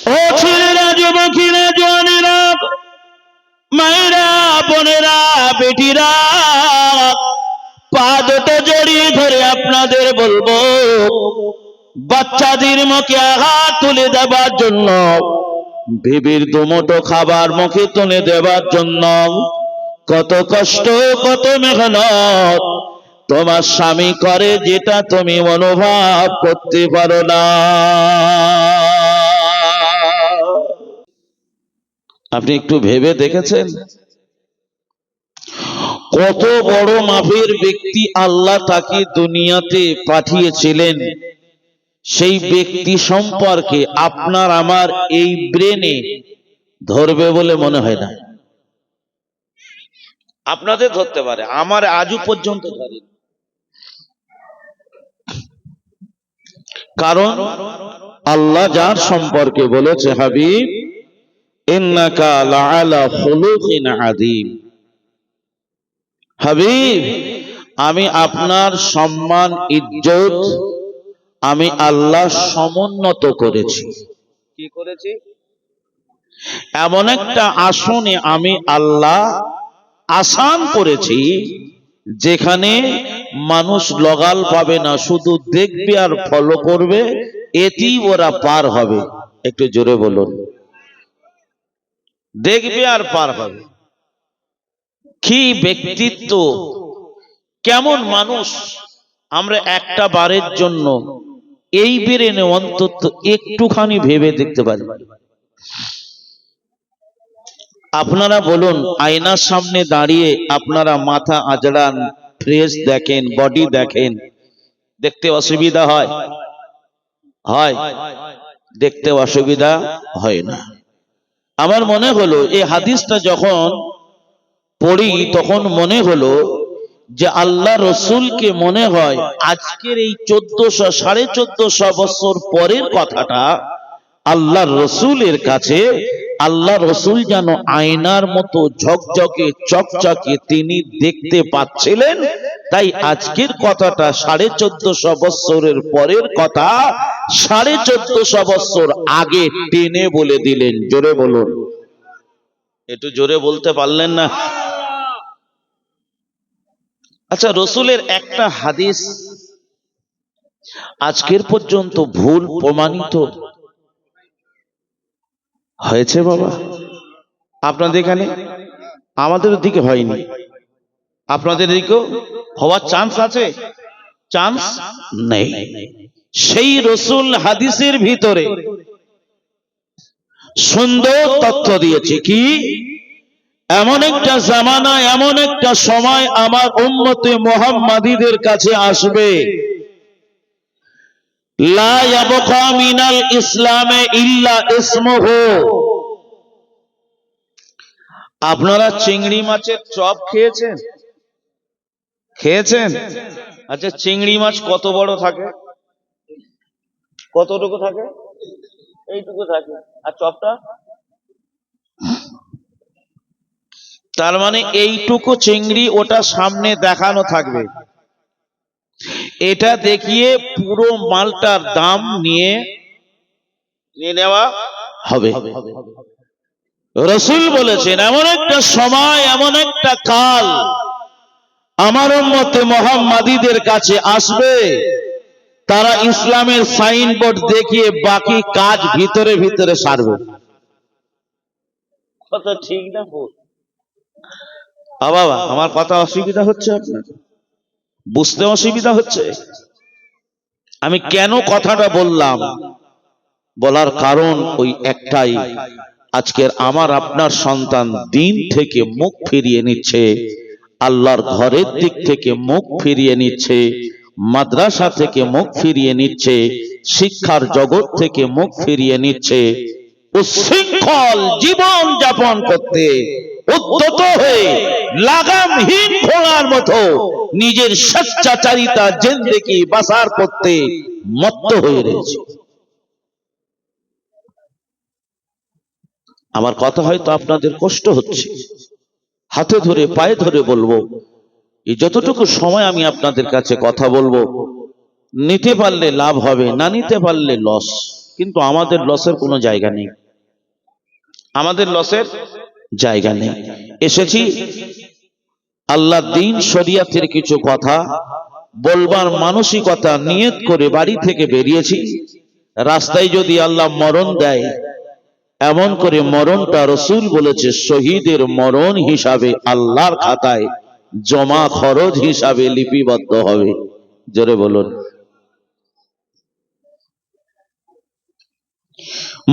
ও ছেলেরা, যুবকেরা, জওয়ানেরা, মায়েরা, বোনেরা, বেটিরা, পা দুটো জড়িয়ে ধরে আপনাদের বলবো, বাচ্চাদের মুখে হাত তুলে দেবার জন্য, বিবির দুমুঠো খাবার মুখে তুলে দেবার জন্য কত কষ্ট, কত মেহনত তোমার স্বামী করে, যেটা তুমি অনুভব করতে পারো না। আপনি একটু ভেবে দেখেছেন কত বড় মাপের ব্যক্তি আল্লাহ তাকে দুনিয়াতে পাঠিয়েছিলেন? সেই ব্যক্তি সম্পর্কে আপনার আমার এই ব্রেনে ধরবে বলে মনে হয় না। আপনাদের ধরতে পারে, আমার আজও পর্যন্ত ধরে। কারণ আল্লাহ যার সম্পর্কে বলেছে, হাবিব ইন্নাকা লাআলা খুলুকিন আযীম, হাবিব আমি আপনার সম্মান ইজ্জত আমি আল্লাহ সমুন্নত করেছি। কি করেছি? এমন একটা আসনে আমি আল্লাহ আসান করেছি যেখানে মানুষ লগাল পাবে না, শুধু দেখবে আর ফলো করবে, এতেই ওরা পার হবে। একটু জোরে বলুন, দেখবে আর পার হবে। কি ব্যক্তিত্ব, কেমন মানুষ! আমরা একটা বারের জন্য এই বেরেনে অন্তত একটুখানি ভেবে দেখতে পারি। আপনারা বলুন, আয়নার সামনে দাঁড়িয়ে আপনারা মাথা আজড়ান, ফ্রেশ দেখেন, বডি দেখেন, দেখতে অসুবিধা হয়? হয়? দেখতে অসুবিধা হয় না। আমার মনে হলো এই হাদিসটা যখন পড়ি তখন মনে হলো যে আল্লাহ রসুলকে মনে হয় আজকের এই 1400-1450 বছর পরের কথাটা আল্লাহ রসুলের কাছে, আল্লাহ রসুল যেন আয়নার মতো ঝকঝকে চকচকে তিনি দেখতে পাচ্ছিলেন। তাই আজকের কথাটা 1450 বছরের পরের কথা 1450 বছর আগে টেনে বলে দিলেন। জোরে বলুন, একটু জোরে বলতে পারলেন না? আচ্ছা, রসুলের একটা হাদিস আজকের পর্যন্ত ভুল প্রমাণিত হয়েছে বাবা? আপনাদের এখানে? আমাদের দিকে হয়নি, আপনাদের দিকেও হওয়ার চান্স আছে? চান্স নেই। সেই রসুল হাদিসের ভিতরে সুন্দর তথ্য দিয়েছে। কি? এমন একটা জামানা, এমন একটা সময় আমার উম্মতে মুহাম্মাদীদের কাছে আসবে, লা ইয়াবকা মিনাল ইসলামে ইল্লা ইসমুহু। আপনারা চিংড়ি মাছের চপ খেয়েছেন? খেয়েছেন? আচ্ছা, চিংড়ি মাছ কত বড় থাকে? কতটুকু থাকে? এইটুকু থাকে। আর চপটা? তার মানে এইটুকু চিংড়ি ওটা সামনে দেখানো থাকবে, এটা দেখিয়ে পুরো মালটার দাম নিয়ে নেওয়া হবে। রাসূল বলেছেন এমন একটা সময়, এমন একটা কাল আমার উম্মতে মুহাম্মাদীদের কাছে আসবে, তারা ইসলামের সাইনবোর্ড দেখিয়ে বাকি কাজ ভিতরে ভিতরে সারবে। কথা ঠিক না ভুল? বাবা, আমার কথা অসুবিধা হচ্ছে? আপনার বুঝতে অসুবিধা হচ্ছে? আমি কেন কথাটা বললাম? বলার কারণ ওই একটাই, আজকের আমার আপনার সন্তান দিন থেকে মুখ ফিরিয়ে নিচ্ছে, আল্লাহর ঘরের দিক থেকে মুখ ফিরিয়ে নিচ্ছে, মাদ্রাসা থেকে মুখ ফিরিয়ে নিচ্ছে, শিক্ষার জগৎ থেকে মুখ ফিরিয়ে নিচ্ছে, উচ্ছৃঙ্খল জীবন যাপন করতে উদ্যত হয়ে লাগামহীন ঘোড়ার মতো নিজের স্বেচ্ছাচারিতা জিন্দেগি বাসার করতে মত্ত হয়ে রয়েছে। আমার কথা হয়তো আপনাদের কষ্ট হচ্ছে, হাতে ধরে পায়ে ধরে বলবো, এই যতটুকু সময় আমি আপনাদের কাছে কথা বলবো, নিতে পারলে লাভ হবে, না নিতে পারলে লস। কিন্তু আমাদের লসের কোনো জায়গা নেই, আমাদের লসের জায়গা নেই। এসেছি আল্লাহ দিন শরিয়াতের কিছু কথা বলবার মানসিকতা নিয়ত করে বাড়ি থেকে বেরিয়েছি। রাস্তায় যদি আল্লাহ মরণ দেয়, এমন করে মরণটা রসুল বলেছে শহীদের মরণ হিসাবে আল্লাহর খাতায় জমা খরচ হিসাবে লিপিবদ্ধ হবে। জোরে বলুন।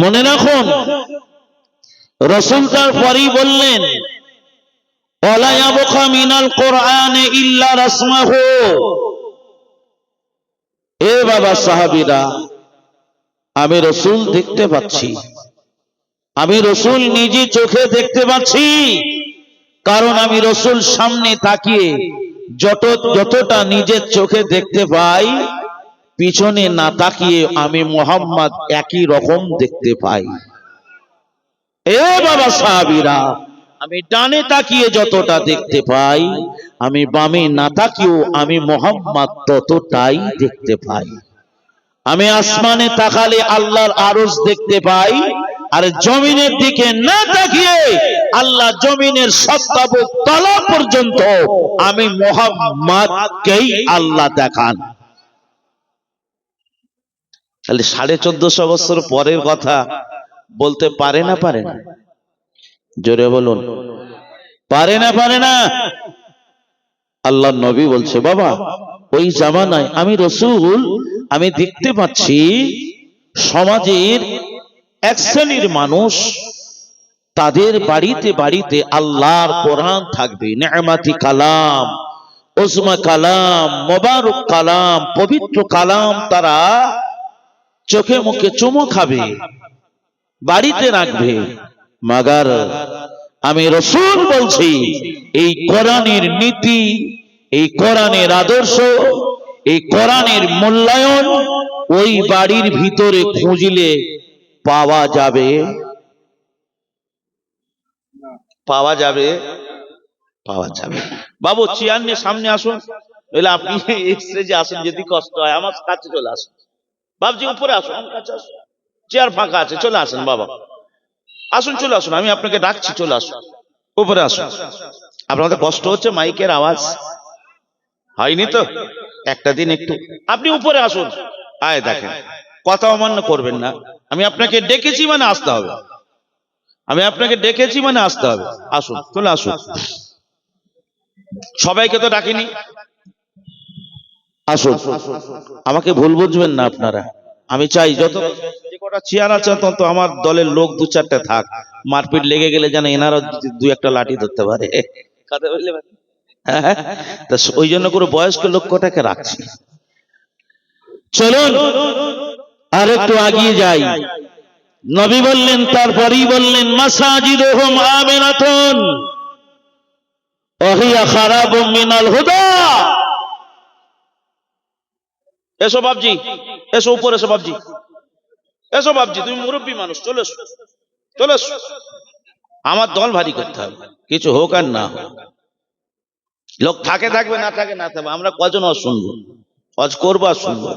মনে রাখুন, রসুল তারপরেই বললেন ওয়ালা ইয়াবকা মিনাল কোরআনে ইল্লা রাসমাহু। এ বাবা সাহাবীরা, আমি রসুল দেখতে পাচ্ছি, আমি রসুল নিজে চোখে দেখতে পাচ্ছি, কারণ আমি রসুল সামনে তাকিয়ে যতটা নিজের চোখে দেখতে পাই, পিছনে না তাকিয়ে আমি মুহাম্মদ একই রকম দেখতে পাই। এ বাবা সাহাবীরা, আমি ডানে তাকিয়ে যতটা দেখতে পাই, আমি বামে না তাকিয়েও আমি মুহাম্মদ ততটাই দেখতে পাই। আমি আসমানে তাকালে আল্লাহর আরশ দেখতে পাই, আর জমিনের দিকে না তাকিয়ে আল্লাহ জমিনের সত্তাবক তলা পর্যন্ত আমি মুহাম্মদকেই আল্লাহ দেখান। তাহলে 1450 বছর পরের কথা বলতে পারে না পারে না? জোরে বলুন, পারে না পারে না? আল্লাহ নবী বলছে বাবা ওই জামানায় আমি রসুল, আমি দেখতে পাচ্ছি সমাজের এক শ্রেণীর মানুষ, তাদের বাড়িতে বাড়িতে আল্লাহর কোরআন থাকবে, নেমাতি কালাম, ওসমা কালাম, মোবারক কালাম, পবিত্র কালাম, তারা চোখে মুখে চুমো খাবে, বাড়িতে রাখবে। মাগার আমি রসুল বলছি এই কোরআনের নীতি, এই কোরআনের আদর্শ, এই কোরআনের মূল্যায়ন ওই বাড়ির ভিতরে খুঁজলে পাওয়া যাবে, পাওয়া যাবে, পাওয়া যাবে। বাবু চেয়ার নিয়ে সামনে আসুন, নইলে আপনি স্টেজে আসুন, যদি কষ্ট হয় আমার কাছে চলে আসুন। বাবজি উপরে আসুন, আমার কাছে আসুন, চেয়ার ফাঁকা আছে, চলে আসুন বাবা, আসুন, চলে আসুন, আমি আপনাকে ডাকছি, চলে আসুন, উপরে আসুন। আপনাদের কষ্ট হচ্ছে, মাইকের আওয়াজ হয়নি তো, একটা দিন একটু আপনি উপরে আসুন। আয় দেখেন, কথা অমান্য করবেন না, আমি আপনাকে ডেকেছি মানে আসতে হবে, আমি আপনাকে ডেকেছি মানে আসতে হবে। আসুন, চলে আসুন, সবাইকে তো ডাকিনি, আসুন, আমাকে ভুল বুঝবেন না আপনারা। আমি চাই যত যে কটা চেয়ার আছে তত আমার দলের লোক 2-4টা থাক, মারপিট লেগে গেলে যেন এনারা 2-1টা লাঠি ধরতে পারে, কথা বললে তা ওই জন্য করে বয়স্ক লোক কটাকে রাখছি। চলুন আর একটু আগিয়ে যাই। নবী বললেন, তারপরেই বললেন মাসাজিদুহুম আমিনাতুন ওয়া হিয়া খারাবুম মিনাল হুদা। এসো বাবজি, এসো উপরে, এসো বাবজি, এসো বাবজি, তুমি মুরব্বী মানুষ, চলে এসো, চলে এসো। আমার দল ভারী করতে হবে, কিছু হোক আর না হোক, লোক থাকে থাকবে, না থাকে না থাকবে, আমরা কজন অজ শুনবো, অজ করবো আর শুনবো।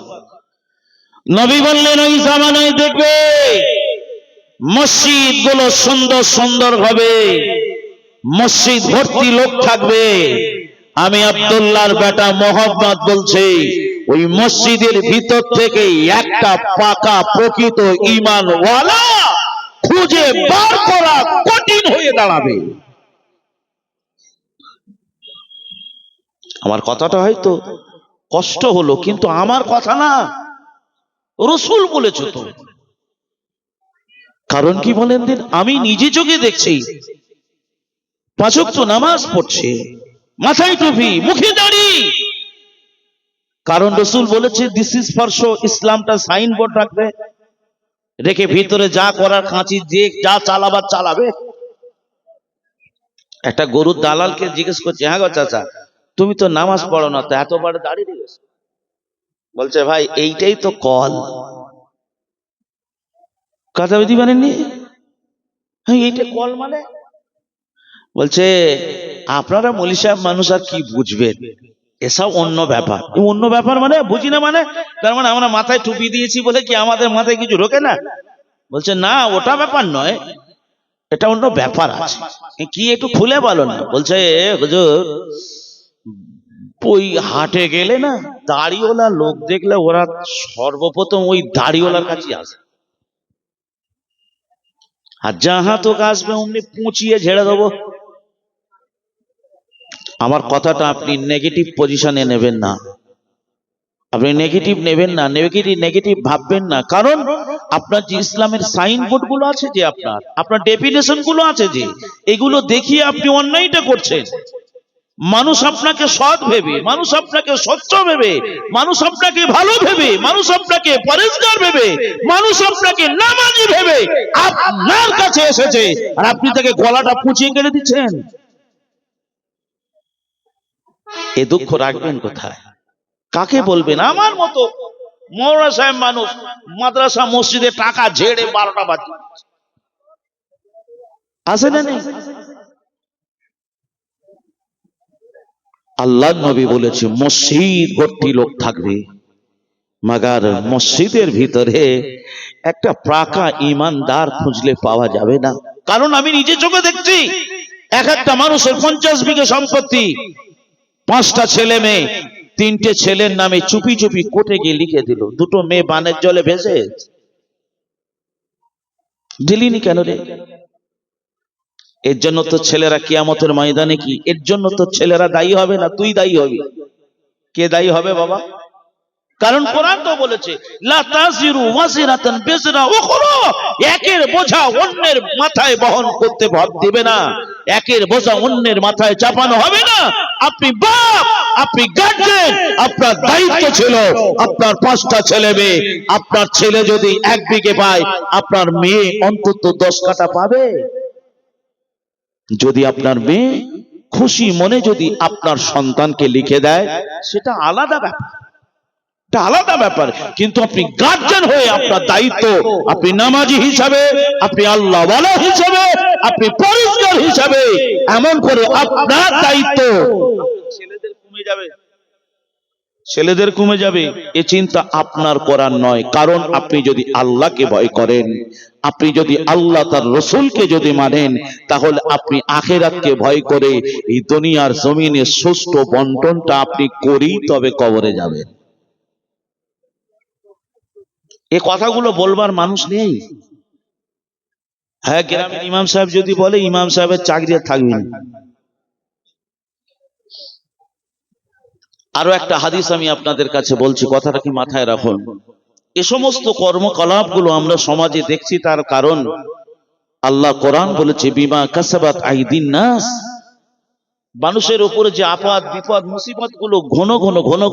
নবী বললেন ওই জামানায় দেখবে মসজিদ গুলো সুন্দর সুন্দর হবে, মসজিদ ভর্তি লোক থাকবে। আমি আব্দুল্লাহর বেটা মোহাম্মদ বলছি, ওই মসজিদের ভিতর থেকে একটা পাকা প্রকৃত ঈমানওয়ালা খুঁজে বার করা কঠিন হয়ে দাঁড়াবে। আমার কথাটা হয়তো কষ্ট হলো, কিন্তু আমার কথা না, রসুল বলেছে তো। কারণ কি বলেন দিন, আমি নিজে চোখে দেখছি 5 ওয়াক্ত নামাজ পড়ছে, মাথায় টুপি, মুখে দাড়ি। কারণ রসুল বলেছে দিস ইজ ফর শো, ইসলামটা সাইনবোর্ড রাখবে, রেখে ভিতরে যা করার কাঁচি যে যা চালাবার চালাবে। একটা গরুর দালালকে জিজ্ঞেস করছে, হ্যাঁ গো চাচা তুমি তো নামাজ পড়ো না, তো এত বড় দাড়ি দিয়েছ? বলছে ভাই এইটাই তো কল। কথা বুঝতে পারেননি? হ্যাঁ এইটা কল মানে? বলছে আপনারা মৌলী সাহেব মানুষ আর কি বুঝবেন, এসব অন্য ব্যাপার। অন্য ব্যাপার মানে বুঝি না, মানে তার মানে আমরা মাথায় টুপি দিয়েছি বলে কি আমাদের মাথায় কিছু ঢোকে না? বলছে না, ওটা ব্যাপার নয়, এটা অন্য ব্যাপার আছে। কি একটু খুলে বলো না। বলছে হুজুর, ওই হাটে গেলে না দাড়িওয়ালা লোক দেখলে ওরা সর্বপ্রথম ওই দাড়িওয়ালার কাছে আসে, আর যাহা তোকে আসবে অমনি পুঁচিয়ে ঝেড়ে দেবো। আমার কথাটা আপনি নেগেটিভ পজিশনে নেবেন না, আপনি নেগেটিভ নেবেন না, নেগেটিভ ভাববেন না। কারণ আপনার যে ইসলামের সাইনবোর্ড গুলো আছে, যে আপনার ডেফিনেশন গুলো আছে, যে এগুলো দেখিয়ে আপনি অন্যায়টা করছেন। মানুষ আপনাকে সৎ ভেবে, মানুষ আপনাকে স্বচ্ছ ভেবে, মানুষ আপনাকে ভালো ভেবে, মানুষ আপনাকে পরিষ্কার ভেবে, মানুষ আপনাকে নামাজি ভেবে আপনার কাছে এসেছে, আর আপনি তাকে গলাটা পুঁচিয়ে কেটে দিচ্ছেন। এ দুঃখ রাখবেন কোথায়? কাকে বলবেন? আমার মতো মৌলানা সাহেব মানুষ মাদ্রাসা মসজিদে টাকা ঝেড়ে 12টা বাজে আসে না নেই? আল্লাহ নবী বলেছে মসজিদ ভর্তি লোক থাকবে, মাগার মসজিদের ভিতরে একটা পাকা ইমানদার খুঁজলে পাওয়া যাবে না। কারণ আমি নিজে চোখে দেখছি, এক একটা মানুষের 50 বিঘে সম্পত্তি, 5টা ছেলে মেয়ে, 3টে ছেলের নামে চুপি চুপি কোর্টে গিয়ে লিখে দিল, 2টো মেয়ে বানের জলে ভেসে। দিলিনি কেন রে? এর জন্য তো ছেলেরা কিয়ামতের ময়দানে কি, এর জন্য তো ছেলেরা দায়ী হবে না, তুই দায়ী হবি। কে দায়ী হবে বাবা? কারণ কোরআন তো বলেছে লা তাজিরু ওয়াজিরাতান বিজরা উখরা, একের বোঝা অন্যের মাথায় বহন করতে ভাব দিবে না, একের বোঝা অন্যের মাথায় চাপানো হবে না। আপনি বাপ, আপনি গার্জিয়ান, আপনার দায়িত্ব ছিল আপনার 5টা ছেলে মেয়ে, আপনার ছেলে যদি 1 বিঘে পায়, আপনার মেয়ে অন্তত 10 কাঠা পাবে। যদি আপনার মেয়ে খুশি মনে যদি আপনার সন্তানকে লিখে দেয়, সেটা আলাদা ব্যাপার, আলাদা ব্যাপার। কিন্তু আপনি গার্জিয়ান হয়ে আপনার দায়িত্ব, আপনি নামাজি হিসাবে, আপনি আল্লাহওয়ালা হিসাবে, আপনি পরিষ্কার হিসাবে, এমন করে আপনার দায়িত্ব। ছেলেদের কমে যাবে, ছেলেদের কমে যাবে, এ চিন্তা আপনার করার নয়। কারণ আপনি যদি আল্লাহকে ভয় করেন, আপনি যদি আল্লাহ তার রসুলকে যদি মানেন, তাহলে আপনি আখিরাতকে ভয় করে এই দুনিয়ার জমিনে সুষ্ঠু বন্টনটা আপনি করেই তবে কবরে যাবেন। এ কথাগুলো বলবার মানুষ নেই। হ্যাঁ, গ্রামের ইমাম সাহেব যদি বলে, ইমাম সাহেবের চাকরি থাকবে না। আরো একটা হাদিস আমি আপনাদের কাছে বলছি, কথাটা কি মাথায় রাখুন। এ সমস্ত কর্মকলাপ গুলো আমরা সমাজে দেখছি, তার কারণ আল্লাহ কোরআন বলেছে বিমা কাসাবাত আইদিন নাস, মানুষের উপরে যে আপদ বিপদ মুসিবত গুলো ঘন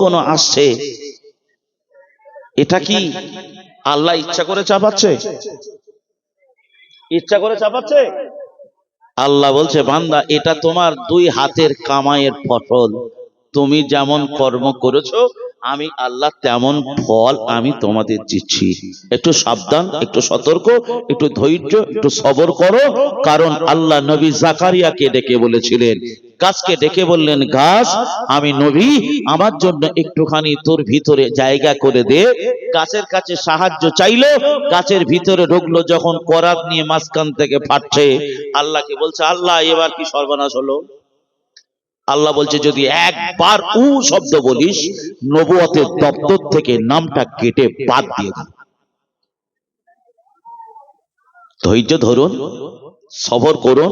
ঘন আসছে, এটা কি আল্লাহ ইচ্ছা করে চাপাচ্ছে? ইচ্ছা করে চাপাচ্ছে? আল্লাহ বলছে বান্দা, এটা তোমার 2 হাতের কামাইয়ের ফসল, তুমি যেমন কর্ম করেছো আমি আল্লাহ তেমন ফল আমি তোমাদের দিচ্ছি। একটু সাবধান, একটু সতর্ক, একটু ধৈর্য, একটু সবর করো। কারণ আল্লাহ নবী জাকারিয়াকে ডেকে বলেছিলেন, গাছকে ডেকে বললেন, গাছ আমি নবী, আমার জন্য একটুখানি তোর ভিতরে জায়গা করে দে। গাছের কাছে সাহায্য চাইলো, গাছের ভিতরে ঢুকলো, যখন করাত নিয়ে মাঝখান থেকে ফাটছে, আল্লাহকে বলছে, আল্লাহ এবার কি সর্বনাশ হলো? আল্লাহ বলছে, যদি একবার উ শব্দ বলিস, নবুয়তের দপ্তর থেকে নামটা কেটে বাদ দিয়ে দাও। ধৈর্য ধরুন, সবর করুন,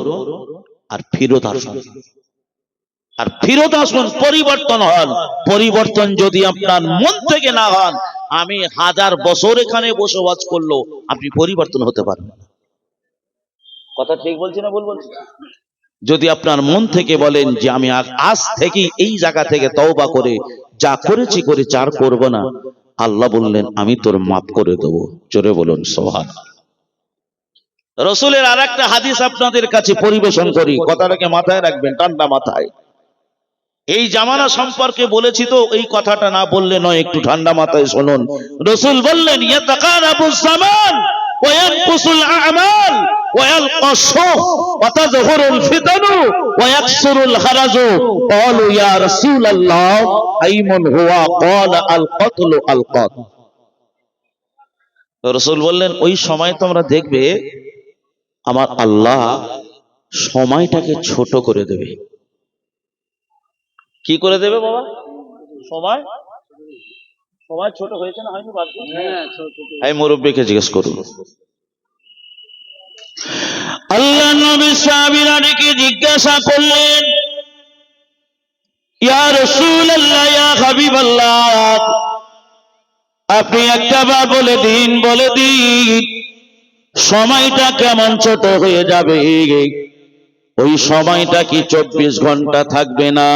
আর ফিরত আসুন, আর ফিরত আসুন, পরিবর্তন হন। পরিবর্তন যদি আপনার মন থেকে না হন, আমি 1000 বছর এখানে বসবাস করলো আপনি পরিবর্তন হতে পারবেন না। কথা ঠিক বলছি না ভুল বলছি? যদি আপনার মন থেকে বলেন যে আমি আজ থেকে এই জায়গা থেকে তওবা করে যা করেছি করে চার করব না, আল্লাহ বললেন আমি তোর মাফ করে দেবো। জোরে বলুন সুবহানাল্লাহ। রাসূলের আরেকটা হাদিস আপনাদের কাছে পরিবেশন করি, কথাটাকে মাথায় রাখবেন, ঠান্ডা মাথায়। এই জামানা সম্পর্কে বলেছি তো, এই কথাটা না বললে নয়, একটু ঠান্ডা মাথায় শুনুন। রাসূল বললেন ইয়াতাকারাবুস জামান, وينقص الأعمال ويلقى الشوق وتظهر الفتن ويكثر الحرج قالوا يا رسول الله أي من هو قال القتل القتل রাসূল বললেন ওই সময় তোমরা দেখবে আমার আল্লাহ সময়টাকে ছোট করে দেবে। কি করে দেবে বাবা? সময় সময় ছোট হয়েছে না হয়নি? বাদ এই মুরব্বিকে জিজ্ঞেস করুন। আল্লাহ নবী সাহাবীরা ডেকে জিজ্ঞাসা করলেন ইয়া রাসূলুল্লাহ ইয়া হাবিবাল্লাহ আপনি একটাবার বলে দিন সময়টা কেমন ছোট হয়ে যাবে? ওই সময়টা কি 24 ঘন্টা থাকবে না?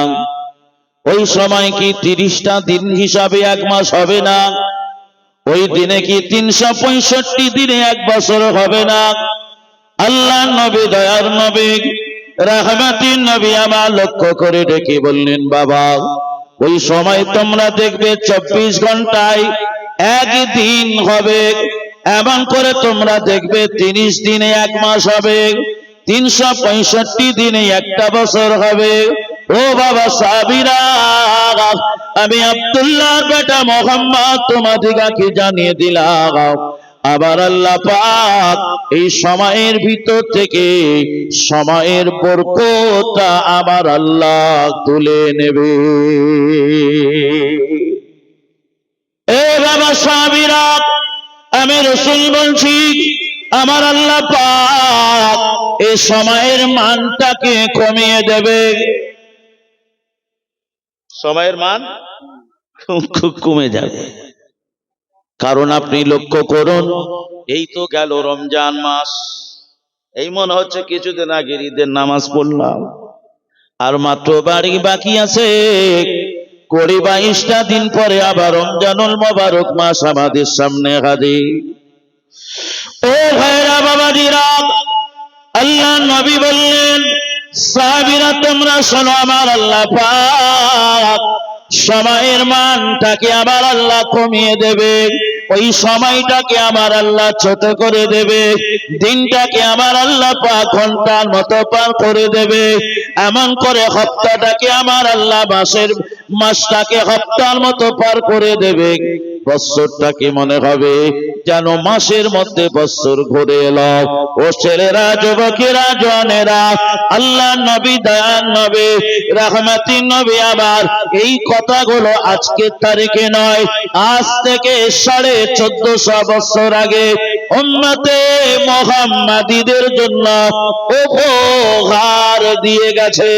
ওই সময় কি 30টা দিন হিসাবে এক মাস হবে না? ওই দিনে কি 365 দিনে এক বছর হবে না? আল্লাহ নবী দয়ার নবী রাহমাতিন নবী আমার লক্ষ্য করে ডেকে বললেন বাবা ওই সময় তোমরা দেখবে 24 ঘন্টায় একদিন হবে, এমন করে তোমরা দেখবে 30 দিনে এক মাস হবে, 365 দিনে একটা বছর হবে। ও বাবা সাহাবীরা আমি আব্দুল্লাহর বেটা মুহাম্মদ তোমাদিগকে জানিয়ে দিলাম আবার আল্লাহ পাক এই সময়ের ভিতর থেকে সময়ের বরকতটা আবার আল্লাহ তুলে নেবে। এ বাবা সাহাবীরা আমি রাসূল বলছি আমার আল্লাহ পাক এই সময়ের মানটাকে কমিয়ে দেবে। সময়ের মান কমে যাবে। কারণ আপনি লক্ষ্য করুন এই তো গেল রমজান মাস, এই মনে হচ্ছে কিছুদিন আগে ঈদের নামাজ পড়লাম আর মাত্র বাকি আছে 22টা দিন পরে আবার রমজানুল মোবারক মাস আমাদের সামনে হাজির। ও ভাইরা বাবাজিরা আল্লাহ নবী বললেন সাহাবীরা তোমরা শোনো আমার আল্লাহ পাক সময়ের মানটাকে আবার আল্লাহ কমিয়ে দেবে, ওই সময়টাকে আমার আল্লাহ ছোট করে দেবে, দিনটাকে আমার আল্লাহ পাক ঘন্টার মতো পার করে দেবে, এমন করে হপ্তাটাকে আমার আল্লাহ মাসটাকে হপ্তার মতো পার করে দেবে। বছরটাকে মনে হবে যেন মাসের মধ্যে বছর ঘুরে এলো। ও ছেলেরা যুবকেরা জওয়ানেরা আল্লাহ নবী দয়ার নবী রাহমাতিন নবী আবার এই কথাগুলো আজকের তারিখে নয়, আজ থেকে 1450 বছর আগে উম্মতে মুহাম্মাদীদের জন্য উপহার দিয়ে গেছে।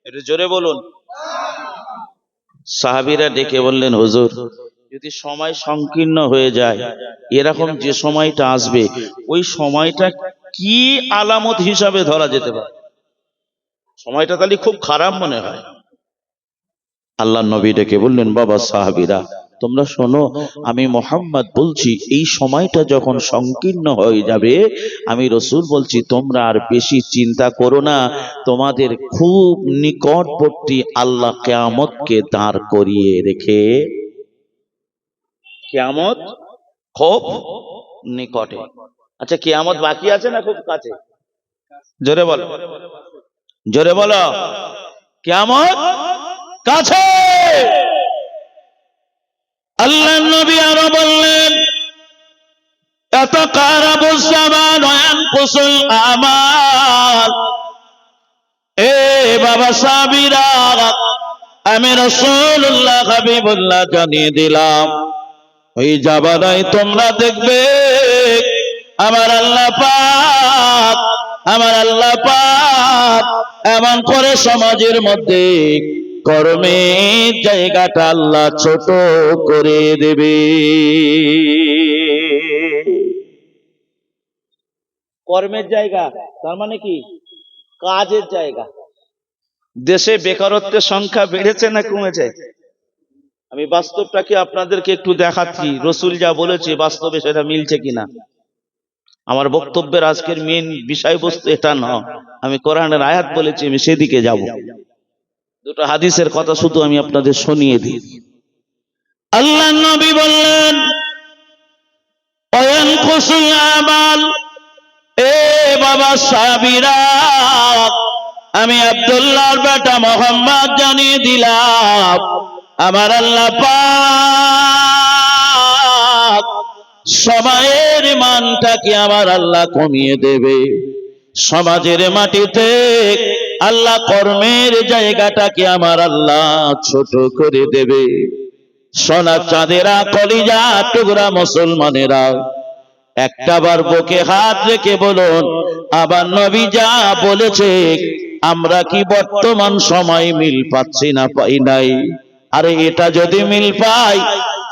এটা জোরে বলুন। সাহাবীরা ডেকে বললেন হুজুর যদি সময় সংকীর্ণ হয়ে যায় এরকম যে সময়টা আসবে ওই সময়টা কি আলামত হিসাবে ধরা যেতে পারে? সময়টা তাহলে খুব খারাপ মনে হয়। আল্লাহ নবী ডেকে বললেন বাবা সাহাবীরা তোমরা শোনো আমি মুহাম্মদ বলছি এই সময়টা যখন সংকীর্ণ হয়ে যাবে আমি রাসূল বলছি তোমরা আর বেশি চিন্তা করো না, তোমাদের খুব নিকটবর্তী আল্লাহ কিয়ামতকে দাঁড় করিয়ে রেখে, কিয়ামত খুব নিকটে। আচ্ছা কিয়ামত বাকি আছে না খুব কাছে? জোরে বলো, জোরে বলো। কিয়ামত কাছে। আল্লাহ নবী আরো বললেন ইয়াতাকারাবুস জামান ওয়া ইয়ানকুসুল আমাল। এ বাবা সাহাবীরা আমি রাসূলুল্লাহ হাবিবুল্লাহ জানিয়ে দিলাম ওই জামানায় তোমরা দেখবে আমার আল্লাহ পাক এমন করে সমাজের মধ্যে কর্মের জায়গাটা আল্লাহ ছোট করে দেবে। কর্মের জায়গা তার মানে কি? কাজের জায়গা। দেশে বেকারত্বের সংখ্যা বেড়েছে না কমেছে? আমি বাস্তবটাকে আপনাদেরকে একটু দেখাচ্ছি, রাসূল যা বলেছে বাস্তবে সেটা মিলছে কিনা। আমার বক্তব্যের আজকের মেইন বিষয়বস্তু এটা নয়, আমি কোরআনের আয়াত বলেছি আমি সেদিকে যাব। দুটো হাদিসের কথা শুধু আমি আপনাদের শুনিয়ে দিই। আল্লাহ নবী বললেন ইয়ানকুসুল আমাল। এ বাবা সাহাবীরা, আমি আব্দুল্লাহর বেটা মোহাম্মদ জানিয়ে দিলাম, আমার আল্লাহ পাক সময়ের মানটাকে আমার আল্লাহ কমিয়ে দেবে। সমাজের মাটিতে আল্লাহ কর্মের জায়গাটাকে আমার আল্লাহ ছোট করে দেবে। সোনা চাঁদেরা, কলিজা টুকরা মুসলমানেরা, একটাবার বুকে হাত রেখে বলুন, আবার নবী যা বলেছে আমরা কি বর্তমান সময় মিল পাচ্ছি না পাই নাই? আরে এটা যদি মিল পাই,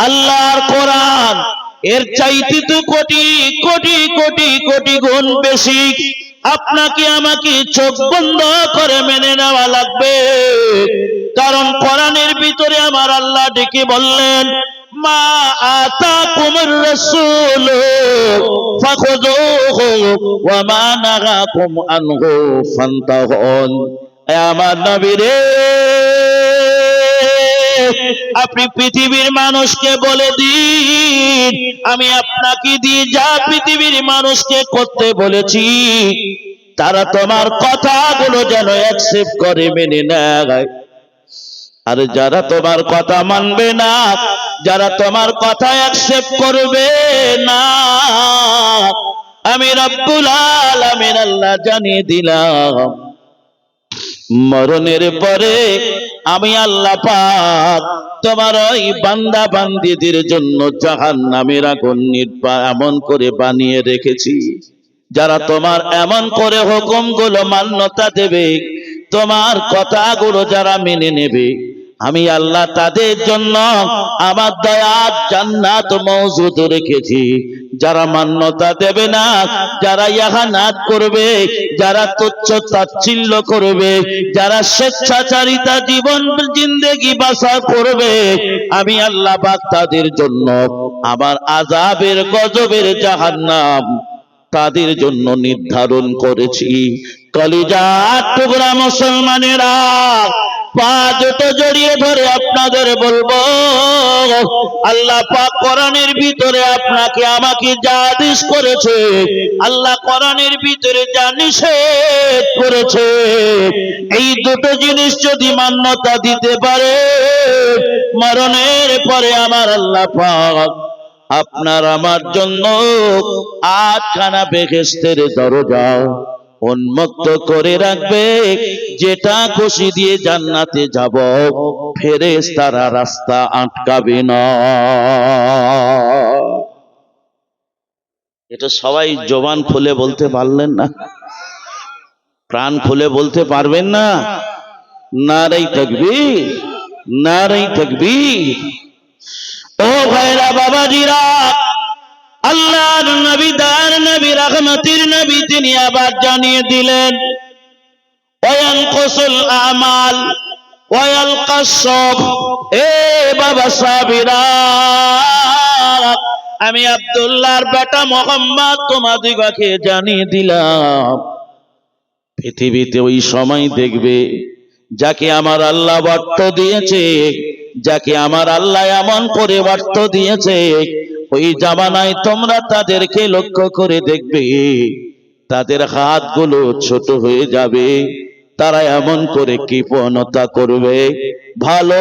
আল্লাহর কোরআন এর চাইতে তো কোটি কোটি কোটি কোটি গুণ বেশি আপনাকে আমাকে চোখ বন্ধ করে মেনে নেওয়া লাগবে। কারণ কোরআনের ভিতরে আমার আল্লাহ ডেকে বললেন, মা আতাকুমুর রাসূল ফাখুযুহু ওয়া মা নাহাকুম আনহু ফান্তাহুন। আমার নবী রে, আপনি পৃথিবীর মানুষকে বলে দিন, আমি আপনাকে দিয়ে যা পৃথিবীর মানুষকে করতে বলেছি তারা তোমার কথাগুলো যেন অ্যাকসেপ্ট করে মেনে নেয়। আর যারা তোমার কথা মানবে না, যারা তোমার কথা অ্যাকসেপ্ট করবে না, আমি রব্বুল আলামিন আল্লাহ জানিয়ে দিলাম, মরণের পরে আমি আল্লাহ পাক তোমার ওই বান্দা বান্দীদের জন্য জাহান্নামের আগুন এমন করে বানিয়ে রেখেছি, যারা তোমার এমন করে হুকুমগুলো মান্যতা দেবে, তোমার কথাগুলো যারা মেনে নেবে, আমি আল্লাহ তাদের জন্য আমার দয়ার জান্নাত মওজুদ রেখেছি। যারা মান্যতা দেবে না, যারা ইহানাত করবে, যারা তুচ্ছ তাচ্ছিল্য করবে, যারা স্বেচ্ছাচারিতা জীবন জিন্দেগি বাসা করবে, আমি আল্লাহ পাক তাদের জন্য আমার আযাবের গজবের জাহান্নাম তাদের জন্য নির্ধারণ করেছি। কলিজার টুকরা মুসলমানেরা, পা দুটো জড়িয়ে ধরে আপনাদের বলবো, আল্লাহ পাক কোরআনের ভিতরে আপনাকে আমাকে যা আদেশ করেছে, আল্লাহ কোরআনের ভিতরে যা নিষেধ করেছে, এই দুটো জিনিস যদি মান্যতা দিতে পারে, মরণের পরে আমার আল্লাহ পাক আপনার আমার জন্য 8খানা বেহেশতের দরজা উন্মুক্ত করে রাখবে, যেটা খুশি দিয়ে জান্নাতে যাব, ফেরেশতারা রাস্তা আটকাবে না। এটা সবাই জবান খুলে বলতে পারলেন না, প্রাণ খুলে বলতে পারবেন না? নারে তাকবীর, নারে তাকবীর। ও ভাইরা বাবাজিরা, আল্লাহর নবী, দার নবী, রহমতের নবী, তিনি আবার জানিয়ে দিলেন, ওয়ায়ানকুসুল আমাল ওয়ায়ালকাস সব। এ বাবা সাহাবীরা, আমি আব্দুল্লাহর বেটা মোহাম্মদ তোমাদিগকে জানিয়ে দিলাম, পৃথিবীতে ওই সময় দেখবে যাকে আমার আল্লাহ বার্তা দিয়েছে, যাকে আমার আল্লাহ এমন করে বার্তা দিয়েছে, ওই জামানায় তোমরা তাদেরকে লক্ষ্য করে দেখবে, তাদের হাতগুলো ছোট হয়ে যাবে, তারা এমন করে কৃপণতা করবে, ভালো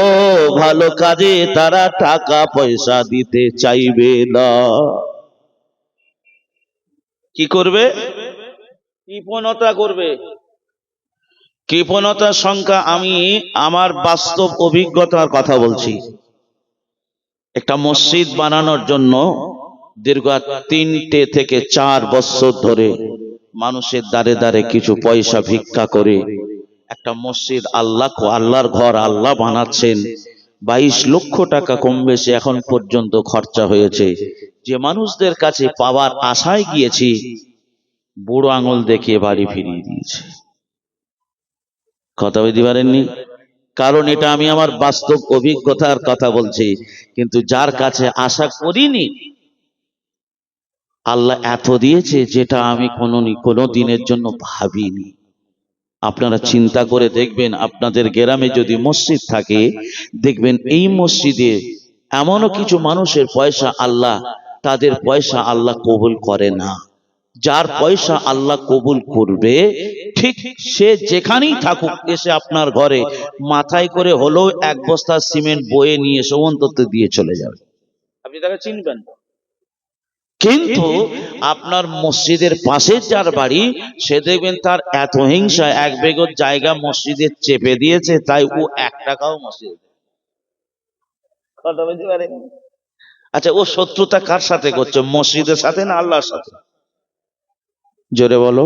ভালো কাজে তারা টাকা পয়সা দিতে চাইবে না। কি করবে? কৃপণতা করবে। কৃপণতার সংখ্যা, আমি আমার বাস্তব অভিজ্ঞতার কথা বলছি। একটা মসজিদ বানানোর জন্য দীর্ঘ 3 থেকে 4 বছর ধরে মানুষের দ্বারে দ্বারে কিছু পয়সা ভিক্ষা করে একটা মসজিদ, আল্লাহর ঘর আল্লাহ বানাচ্ছেন। 22 লক্ষ টাকা কম বেশি এখন পর্যন্ত খরচা হয়েছে। যে মানুষদের কাছে পাওয়ার আশায় গিয়েছি, বুড়ো আঙুল দেখিয়ে বাড়ি ফিরিয়ে দিয়েছে। কথা বুঝতে পারেননি? কারণ এটা আমি আমার বাস্তব অভিজ্ঞতার কথা বলছি। কিন্তু যার কাছে আশা করিনি, আল্লাহ এত দিয়েছে যেটা আমি কোনো দিনের জন্য ভাবিনি। আপনারা চিন্তা করে দেখবেন, আপনাদের গ্রামে যদি মসজিদ থাকে, দেখবেন এই মসজিদে এমনও কিছু মানুষের পয়সা আল্লাহ তাদের পয়সা আল্লাহ কবুল করে না। যার পয়সা আল্লাহ কবুল করবে, ঠিক সে যেখানেই থাকুক, এসে আপনার ঘরে মাথায় করে হলেও এক বস্তা সিমেন্ট বয়ে নিয়ে এসে অন্তত দিয়ে চলে যাবে, আপনি তাকে চিনবেন। কিন্তু আপনার মসজিদের পাশে যার বাড়ি, সে দেখবেন তার এত হিংসা, এক বেগর জায়গা মসজিদে চেপে দিয়েছে, তাই ও 1 টাকাও মসজিদে। কথা বলতে পারে? আচ্ছা, ও শত্রুতা কার সাথে করছে, মসজিদের সাথে না আল্লাহর সাথে? জোরে বলো।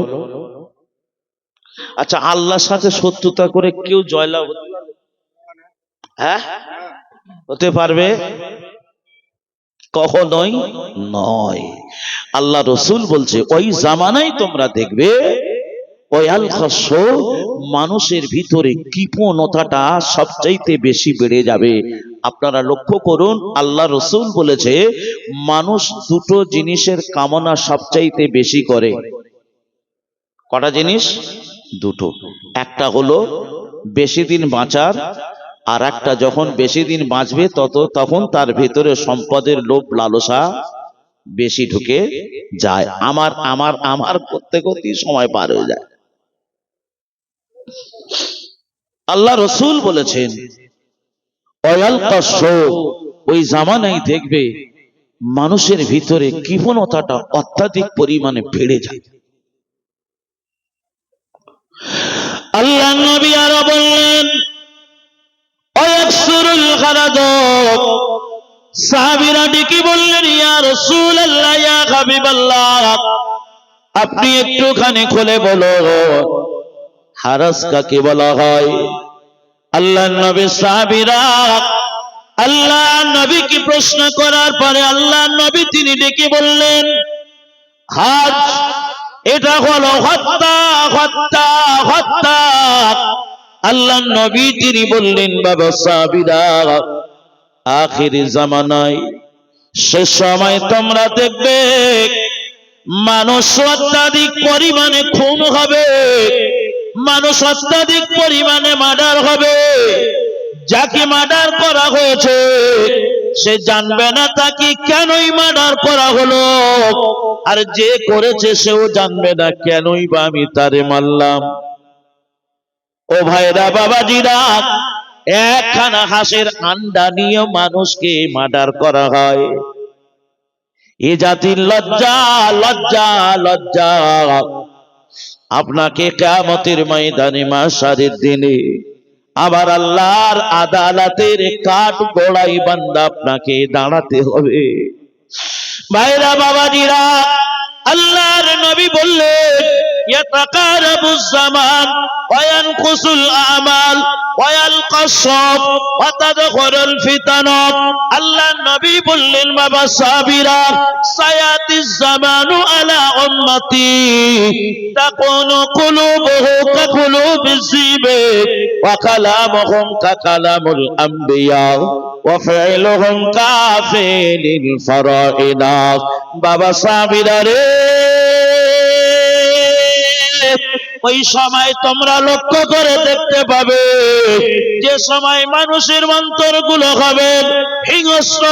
আচ্ছা, আল্লাহর সাথে শত্রুতা করে কেউ জয়লাভ হতে পারবে? হ্যাঁ, হতে পারবে? কখনোই নয়। আল্লাহ রসুল বলছে, ওই জামানায় তোমরা দেখবে মানুষের ভিতরে কৃপণতাটা সবচাইতে বেশি বেড়ে যাবে। আপনারা লক্ষ্য করুন, আল্লাহ রসুল বলেছে মানুষ দুটো জিনিসের কামনা সবচাইতে বেশি করে। কটা জিনিস? দুটো। একটা হলো বেশি দিন বাঁচার, আর একটা যখন বেশি দিন বাঁচবে তখন তার ভেতরে সম্পদের লোভ লালসা বেশি ঢুকে যায়। আমার আমার আমার করতে করতেই সময় পার হয়ে যায়। আল্লাহ রসুল বলেছেন ওই জামানায় দেখবে মানুষের ভিতরে কৃপণতাটা অত্যাধিক পরিমাণে বেড়ে যায়। আল্লাহ নবী আরো বললেন, সাহাবীরা ডেকে বললেন, ইয়া রাসূলুল্লাহ, ইয়া হাবিবাল্লাহ, আপনি একটুখানি খুলে বলো হারাস কাকে বলা হয়? আল্লাহ নবী সাহাবীরা আল্লাহ নবীকে প্রশ্ন করার পরে আল্লাহ নবী তিনি ডেকে বললেন, হাজ এটা হলো হত্যা, হত্যা, হত্যা। আল্লাহ নবী তিনি বললেন, বাবা সাহাবীরা, আখিরি জামানায় শেষ সময় তোমরা দেখবে মানুষ অত্যাধিক পরিমাণে খুন হবে, মানুষ অত্যাধিক পরিমাণে মার্ডার হবে। যাকে মার্ডার করা হয়েছে সে জানবে না তাকে কেনই মার্ডার করা হলো, আর যে করেছে সেও জানবে না কেনই বা আমি তারে মারলাম। ও ভাইরা, বাবাজিরা, একখানা হাঁসের আন্ডা নিয়ে মানুষকে মার্ডার করা হয়। এ জাতির লজ্জা, লজ্জা, লজ্জা। আপনাকে কিয়ামতের ময়দানে মাশারের দিনে আবার আল্লাহর আদালতের কাঠ গড়াই বান্দা আপনাকে দাঁড়াতে হবে। ভাইরা, বাবাজিরা, আল্লাহর নবী বললেন, ইয়াতাকারাবুজ জামান ওয়া ইয়ানকুসুল আমাল ওয়া ইয়ালকাস সাব ওয়া তাদখুলুল ফিতানা। আল্লাহর নবী বললেন, বাবা সাহাবীরা, সায়াতিজ জামানু আলা উম্মতি তাকুনু কুলুবুহু কাকুলুবিজ যিবি ওয়া কালামুহুম কাকালামুল আমবিয়া ওয়া ফি'লুহুম কাফিলিল ফারাইনা। বাবা সাহাবীরা রে, ওই সময় তোমরা লক্ষ্য করে দেখতে পাবে যে সময় মানুষের অন্তরগুলো হবে হিংস্র,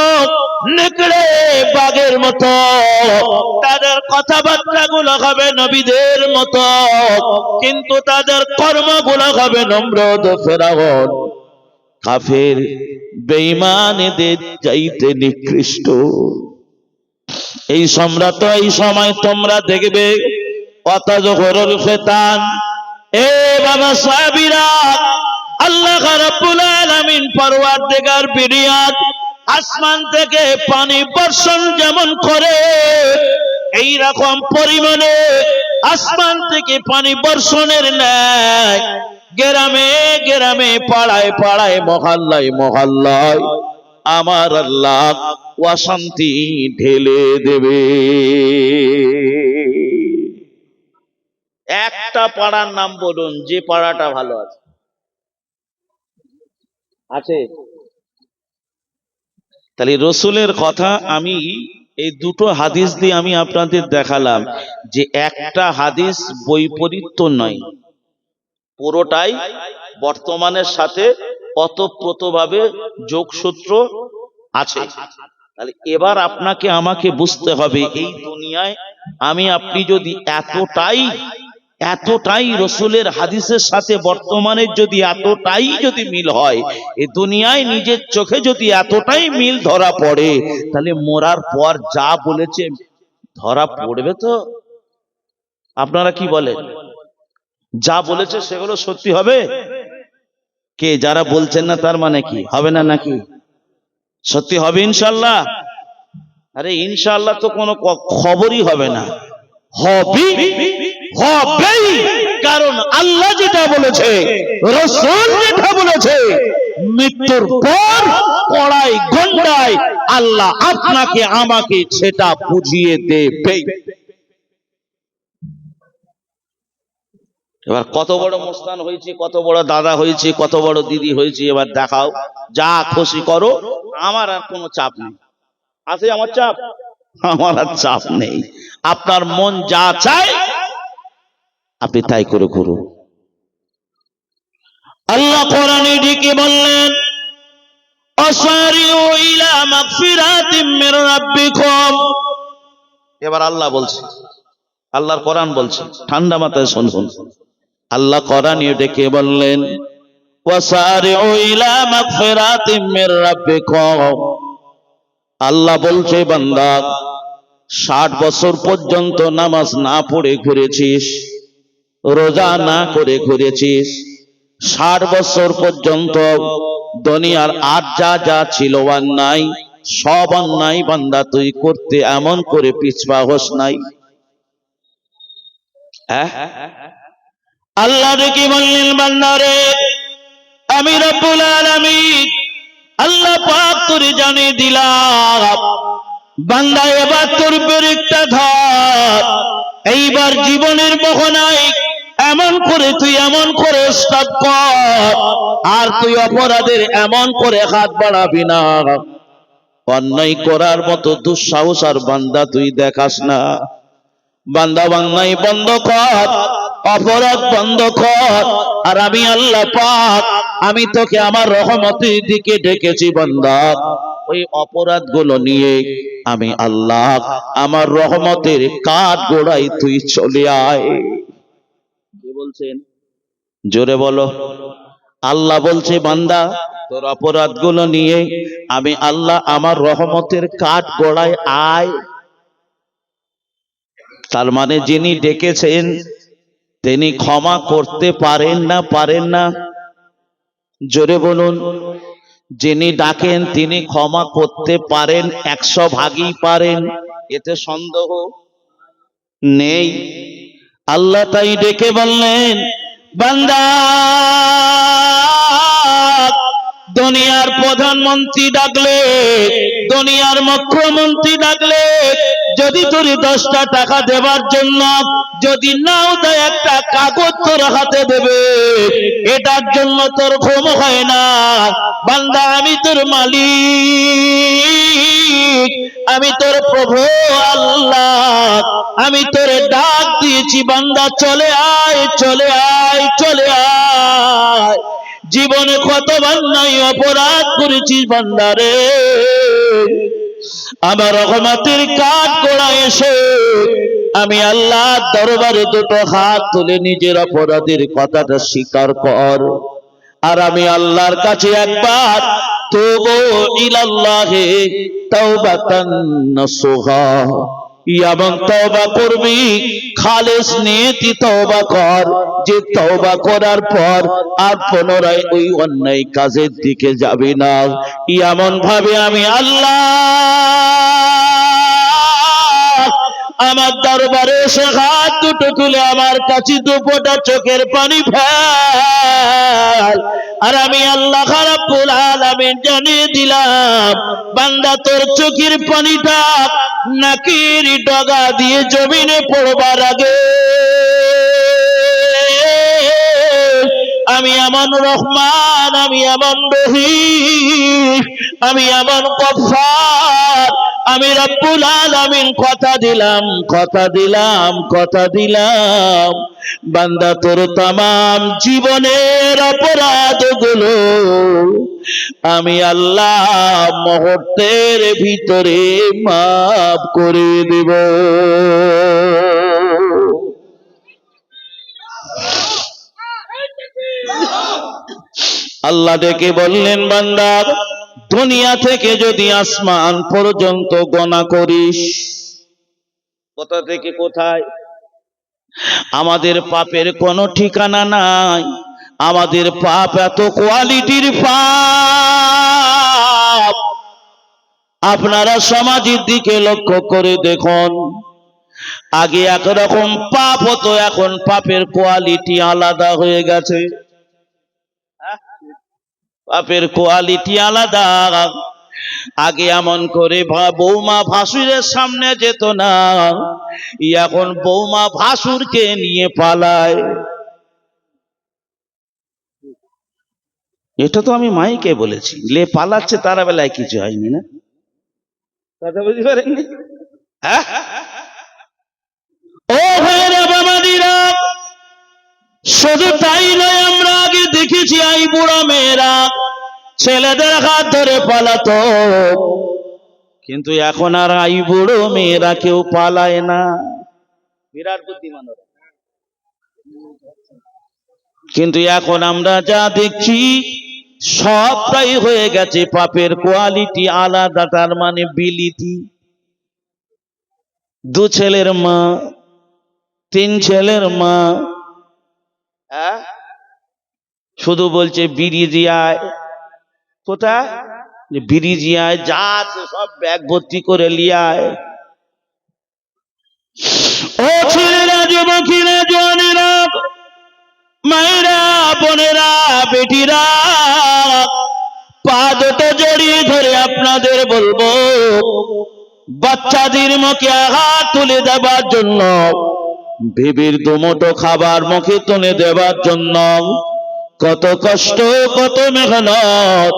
নেকড়ে বাঘের মতো, তাদের কথাবার্তা গুলো হবে নবীদের মতো, কিন্তু তাদের কর্মগুলো হবে নমরুদ, ফেরাউন, কাফের, বেঈমানদের চাইতে নিকৃষ্ট। এই সম্রাট, এই সময় তোমরা দেখবে ওয়াতাজহুরুল ফিতান। এ বাবা সাহাবীরা, আল্লাহ রাব্বুল আলামিন পরওয়ারদিগার বিরিয়াত আসমান থেকে পানি বর্ষণ যেমন করে, এই রকম পরিমাণে আসমান থেকে পানি বর্ষণের ন্যায় গ্রামে গ্রামে, পাড়ায় পাড়ায়, মহল্লায় মহল্লায় আমার আল্লাহ অশান্তি ঢেলে দেবে। একটা পাড়ার নাম বলুন যে পাড়াটা ভালো আছে? আছে? তাহলে রসুলের কথা আমি এই দুটো হাদিস দিয়ে আমি আপনাদের দেখালাম যে একটা হাদিস বৈপরীত্য নয়, পুরোটাই বর্তমানের সাথে ওতপ্রোতভাবে যোগসূত্র আছে। তাহলে এবার আপনাকে আমাকে বুঝতে হবে, এই দুনিয়ায় আমি আপনি যদি এতটাই রসুলের হাদিসের সাথে বর্তমানের যদি এতটাই যদি মিল হয়, এই দুনিয়ায় নিজের চোখে যদি এতটাই মিল ধরা পড়ে, তাহলে মরার পর যা বলেছে ধরা পড়বে তো? আপনারা কি বলেন? যা বলেছে সেগুলো সত্যি হবে? কে যারা বলছেন না তার মানে কি হবে না নাকি? সত্যি হবে ইনশাআল্লাহ? আরে ইনশাআল্লাহ তো কোনো খবরই হবে না, হবেই। কারণ আল্লাহ যেটা বলেছে, রাসূল যেটা বলেছে, মৃত্যুর পর কড়াই গন্ডায় আল্লাহ আপনাকে আমাকে সেটা বুঝিয়ে দেবে। এবার কত বড় মুস্তান হয়েছে, কত বড় দাদা হয়েছে, কত বড় দিদি হয়েছে, এবার দেখাও, যা খুশি করো, আমার আর কোনো চাপ নেই। আছে আমার চাপ? আমার আর চাপ নেই। আপনার মন যা চায় আপনি তাই করে করুন। আল্লাহ কোরআনে ডেকে বললেন, আসারিউ ইলা মাগফিরাতিম মির রাব্বিকুম। এবার আল্লাহ বলছে, আল্লাহর কোরআন বলছে, ঠান্ডা মাথায় শুনুন। আল্লাহ কোরআনে ডেকে বললেন, ওয়াসারিউ ইলা মাগফিরাতিম মির রাব্বিকুম। আল্লাহ বলছে, বান্দা 60 বছর পর্যন্ত নামাজ না পড়ে ঘুরেছিস, রোজা না করে ঘুরেছিস, 60 বছর পর্যন্ত দুনিয়ার আর যা যা ছিল অন্যায়, সব অন্যায় বান্দা তুই করতে এমন করে পিছপা হোস নাই। আল্লাহ কি বললেন, বান্দারে আমি রব্বুল আলামিন আল্লাহ পাক তোরে জানিয়ে দিলাম, বান্দা এবার তোর ব্রেকটা ধর। এইবার জীবনের মোহনায় এমন করে তুই এমন করে স্টপ কর, আর তুই অপরাধের এমন করে হাত বাড়াবি না, অন্যায় করার মতো দুঃসাহস আর বান্দা তুই দেখাস না। বান্দা অন্যায় বন্ধ কর, অপরাধ বন্ধ কর, আর আমি আল্লাহ পাক আমি তোকে আমার রহমতের দিকে ডেকেছি বান্দা, ওই অপরাধ গুলো নিয়ে আমি আল্লাহ আমার রহমতের কাঠ গোড়ায় তুই চলে আয়। কি বলছেন? জোরে বলো। আল্লাহ বলছে, বান্দা তোর অপরাধ গুলো নিয়ে আমি আল্লাহ আমার রহমতের কাঠ গোড়ায় আয়। তার মানে যিনি ডেকেছেন তিনি ক্ষমা করতে পারেন না? পারেন না? জোরে বলুন। যিনি ডাকেন তিনি ক্ষমা করতে পারেন, 100 ভাগই পারেন, এতে সন্দেহ নেই। আল্লাহ তাই ডেকে বললেন, বান্দা দুনিয়ার প্রধানমন্ত্রী ডাকলে, দুনিয়ার মুখ্যমন্ত্রী ডাকলে, যদি তোর 10টা টাকা দেবার জন্য যদি নাও দেয়, একটা কাগজ তোর হাতে দেবে, এটার জন্য তোর ঘুম হয় না। বান্দা আমি তোর মালিক, আমি তোর প্রভু আল্লাহ, আমি তোর ডাক দিয়েছি, বান্দা চলে আয়, চলে আয়, চলে আয়। জীবনে কতবার নাই অপরাধ করেছিস বান্দারে, আমার রহমতের কাঠ গোড়ায় এসে আমি আল্লাহ দরবারে দুটো হাত তুলে নিজের অপরাধের কথাটা স্বীকার কর, আর আমি আল্লাহর কাছে একবার তুবু ইলাল্লাহি তাওবাতান নাসুহা, এমন তওবা করবি, খালেস নিয়তি তওবা কর, যে তওবা করার পর আর পুনরায় ওই অন্যায় কাজের দিকে যাবি না। এমন ভাবে আমি আল্লাহ আমার দরবারে এসে হাত দুটো তুলে আমার কাছে 2 ফোঁটা চোখের পানি ফেল, আর আমি আল্লাহ রাব্বুল আলামিন জানিয়ে দিলাম, বান্দা তোর চোখের পানিটা নাকের ডগা দিয়ে জমিনে পড়বার আগে আমি এমন রহমান, আমি এমন রহিম, আমি এমন গফফার, আমি রব্বুল আলামিন কথা দিলাম, কথা দিলাম, কথা দিলাম, বান্দা তোর তামাম জীবনের অপরাধগুলো আমি আল্লাহ মুহূর্তের ভিতরে মাফ করে দেব। আল্লাহ ডেকে বললেন, বান্দা দুনিয়া থেকে যদি আসমান পর্যন্ত গণনা করিস, কোথা থেকে কোথায়, আমাদের পাপের কোনো ঠিকানা নাই। আমাদের পাপ এত কোয়ালিটির পাপ, আপনারা সমাজের দিকে লক্ষ্য করে দেখুন, আগে একরকম পাপ হতো, এখন পাপের কোয়ালিটি আলাদা হয়ে গেছে। পাপের কোয়ালিটি আলাদা। আগে এমন করে বৌমা ভাসুরের সামনে যেত না, এখন বৌমা ভাসুরকে নিয়ে পালায়। এটা তো আমি মাইকে বলেছি, লে পালাচ্ছে তারা বেলায় কিছু হয়নি না, কথা বুঝতে পারেননি? ও ভাইরা বাবাদিরা, শুধু তাই নয়, আমরা আগে দেখেছি এই বুড়া মেয়েরা ছেলেদের হাত ধরে পালাতো, কিন্তু এখন আর এই বুড়ো মেয়েরা কেউ পালায় না। বিরাট বুদ্ধিমান। কিন্তু এখন আমরা যা দেখছি সবটাই হয়ে গেছে পাপের কোয়ালিটি আলাদা, তার মানে বিলিতি। দু ছেলের মা, তিন ছেলের মা, শুধু বলছে বিরিজিয়ায়, কোথায় বিরিজিয়ায় যা আছে সব ব্যাগ ভর্তি করে লিয়ায়। ও ছেলেরা, যুবকেরা, জওয়ানেরা, মায়েরা, বোনেরা, বেটিরা, পা দুটো জড়িয়ে ধরে আপনাদের বলবো, বাচ্চাদের মুখে আঘাত তুলে দেবার জন্য, বেবির দুমুঠো খাবার মুখে তুলে দেবার জন্য কত কষ্ট, কত মেহনত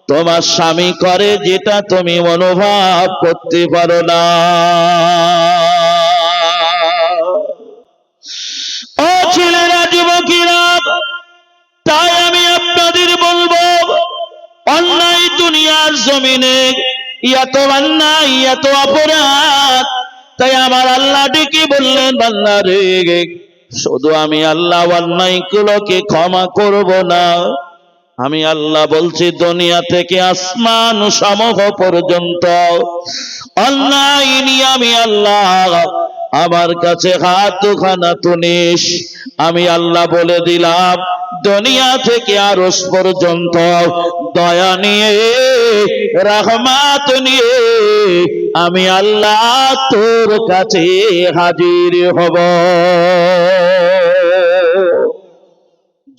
তোমার স্বামী করে, যেটা তুমি অনুভব করতে পারো না। ও ছেলেরা, যুবকেরা, তাই আমি আপনাদের বলবো, অন্যায় দুনিয়ার জমিনে এত অন্যায়, এত অপরাধ, তাই আমার আল্লাহ ডেকে বললেন, বান্দা রে, শুধু আমি আল্লাহ অন্যায়গুলোকে ক্ষমা করব না, আমি আল্লাহ বলছি দুনিয়া থেকে আসমান সমূহ পর্যন্ত অন্যায় নিয়ে আমি আল্লাহ আমার কাছে হাত দুখানা তুলিস, আমি আল্লাহ বলে দিলাম দুনিয়া থেকে আরশ পর্যন্ত দয়া নিয়ে, রহমত নিয়ে আমি আল্লাহ তোর কাছে হাজির হব।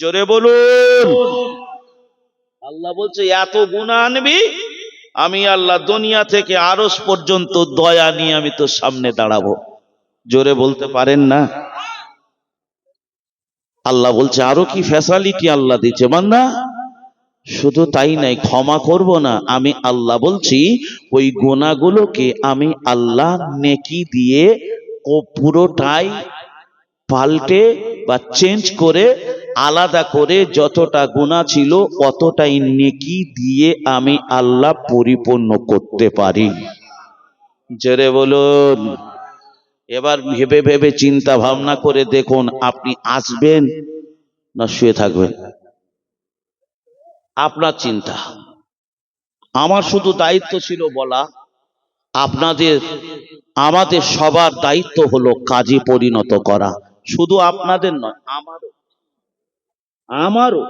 জোরে বলুন। আল্লাহ বলছে এত গুনাহ আনবি, আমি আল্লাহ দুনিয়া থেকে আরশ পর্যন্ত দয়া নিয়ে আমি তোর সামনে দাঁড়াবো। জোরে বলতে পারেন না? আল্লাহ বলছে আরো কি ফ্যাসিলিটি আল্লাহ দিচ্ছে, বান্দা শুধু তাই নাই, ক্ষমা করব না, আমি আল্লাহ বলছি ওই গুনাহগুলোকে আমি আল্লাহ নেকি দিয়ে ও পুরোটাই পাল্টে বা চেঞ্জ করে, আলাদা করে যতটা গুনাহ ছিল অতটাই নেকি দিয়ে আমি আল্লাহ পরিপূর্ণ করতে পারি। জোরে বলুন। এবার ভেবে ভেবে চিন্তা ভাবনা করে দেখুন, আপনি আসবেন না শুয়ে থাকবেন, আপনার চিন্তা। আমার শুধু দায়িত্ব ছিল বলা, আপনাদের আমাদের সবার দায়িত্ব হলো কাজে পরিণত করা। শুধু আপনাদের নয়, আমারও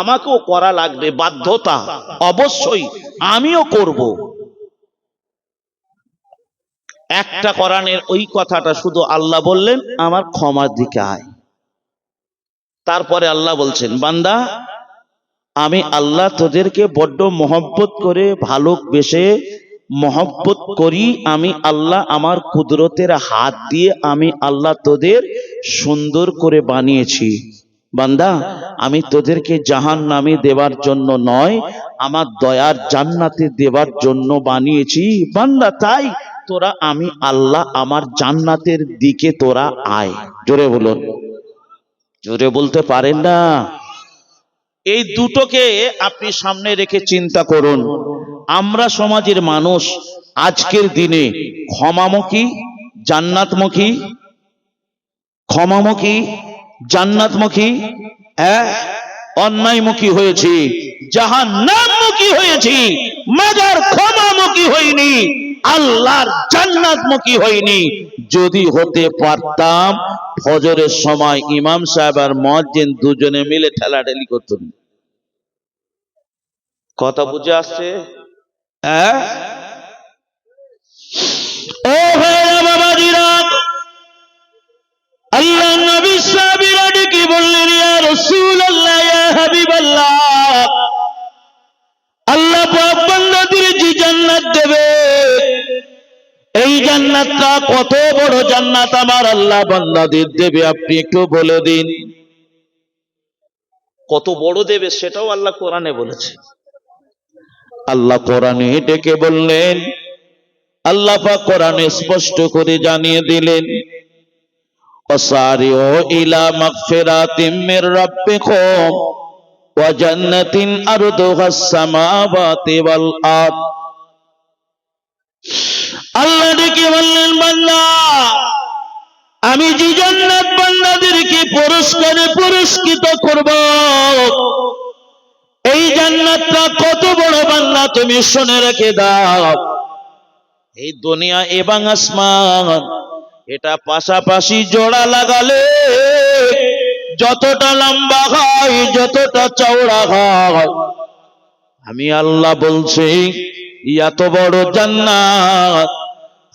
আমাকেও করা লাগবে, বাধ্যতা, অবশ্যই আমিও করব। একটা কোরআনের ওই কথাটা শুধু আল্লাহ বললেন, আমার ক্ষমার দিকে আয়। তারপরে আল্লাহ বলছেন, বান্দা আমি আল্লাহ তোদেরকে বড্ড মহব্বত করে, ভালোবেসে মহব্বত করি, আমি আল্লাহ আমার কুদরতের হাত দিয়ে আমি আল্লাহ তোদের সুন্দর করে বানিয়েছি। বান্দা আমি তোদেরকে জাহান্নামে দেওয়ার জন্য নয়, আমার দয়ার জান্নাতে দেওয়ার জন্য বানিয়েছি। বান্দা তাই তোরা আমি আল্লাহ আমার জান্নাতের দিকে তোরা আয়। জোরে বলুন, জোরে বলতে পারেন না? এই দুটোকে আপনি সামনে রেখে চিন্তা করুন। আমরা সমাজের মানুষ আজকের দিনে ক্ষমামুখী, জান্নাতমুখী, ক্ষমামুখী, জান্নাতমুখী, অন্যায়মুখী হয়েছি, জাহান্নামমুখী হয়েছি, মাগার ক্ষমামুখী হইনি, আল্লাহর জান্নাতমুখী হইনি। যদি হতে পারতাম ফজরের সময় ইমাম সাহেব আর মুয়াজ্জিন দুজনে মিলে ঠেলাঠেলি করতেন। কথা বুঝে আসছে? ও ভাইরা বাবাজিরা, আল্লাহ নবী সাহাবীরা ডেকে বললেন, ইয়া রাসূলুল্লাহ, ইয়া হাবিবাল্লাহ, আল্লাহ পাক বান্দাদের যে জান্নাত দেবে, এই জান্নাতটা কত বড় জান্নাত আমার আল্লাহ বান্দাদের দেবে, আপনি একটু বলে দিন। কত বড় দেবে সেটাও আল্লাহ কোরআনে বলেছে। আল্লাহ কোরআনে ডেকে বললেন, আল্লাহ পাক কোরআনে স্পষ্ট করে জানিয়ে দিলেন, ওয়াসারিউ ইলা মাগফিরাতিম মির রাব্বিকুম ওয়া জান্নাতিন আরদুহাস সামাওয়াতি ওয়াল আরদ। আল্লাহ ডেকে বললেন, বান্দা আমি যে জান্নাত বান্দাদেরকে পুরস্কারে পুরস্কৃত করব, এই জান্নাতটা কত বড় বান্দা তুমি শুনে রেখে দাও। এই দুনিয়া এবং আসমান এটা পাশাপাশি জোড়া লাগালে যতটা লম্বা হয়, যতটা চওড়া হয়, আমি আল্লাহ বলছি এত বড় জান্নাত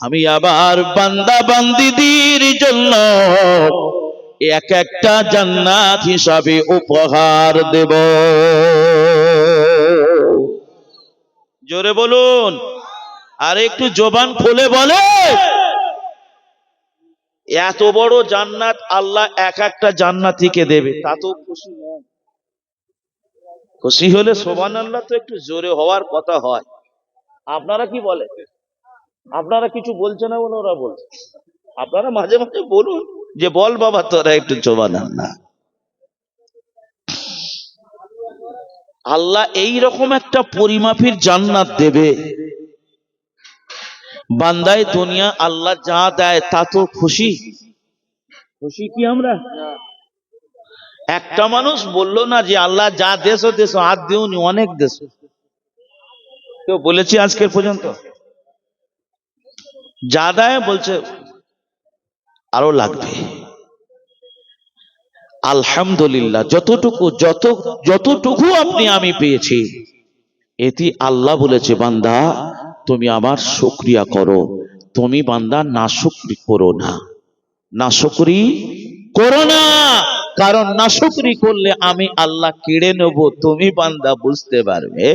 আমি আবার বান্দা বান্দিদের জন্য এক একটা জান্নাত হিসাবে উপহার দেব। জোরে বলুন, আর একটু জবান খুলে বলে, এত বড় জান্নাত আল্লাহ এক একটা জান্নাতীকে দেবে, তা তো খুশি নয়? খুশি হলে সুবহানাল্লাহ তো একটু জোরে হওয়ার কথা হয়। আপনারা কি বলে? আপনারা কিছু বলছে না বলে ওরা বলছে। আপনারা মাঝে মাঝে বলুন যে বল বাবা তোরা একটু সুবহানাল্লাহ। আল্লাহ এই রকম একটা পরিমাপের জান্নাত দেবে, বান্দায় দুনিয়া আল্লাহ যা দেয় তা তো খুশি? খুশি কি আমরা? একটা মানুষ বললো না যে আল্লাহ যা দেশ দেশ হাত দিওনি, অনেক দেশ কেউ বলেছি আজকের পর্যন্ত? যা দেয় বলছে আরো লাগবে। আলহামদুলিল্লাহ, যতটুকু আপনি আমি পেয়েছি, এটি আল্লাহ বলেছে বান্দা তুমি আমার শুকরিয়া করো, তুমি বান্দা নাশুকরি করো না, নাশুকরি করো না, কারণ নাশুকরি করলে আমি আল্লাহ কেড়ে নেব, তুমি বান্দা বুঝতে পারবে।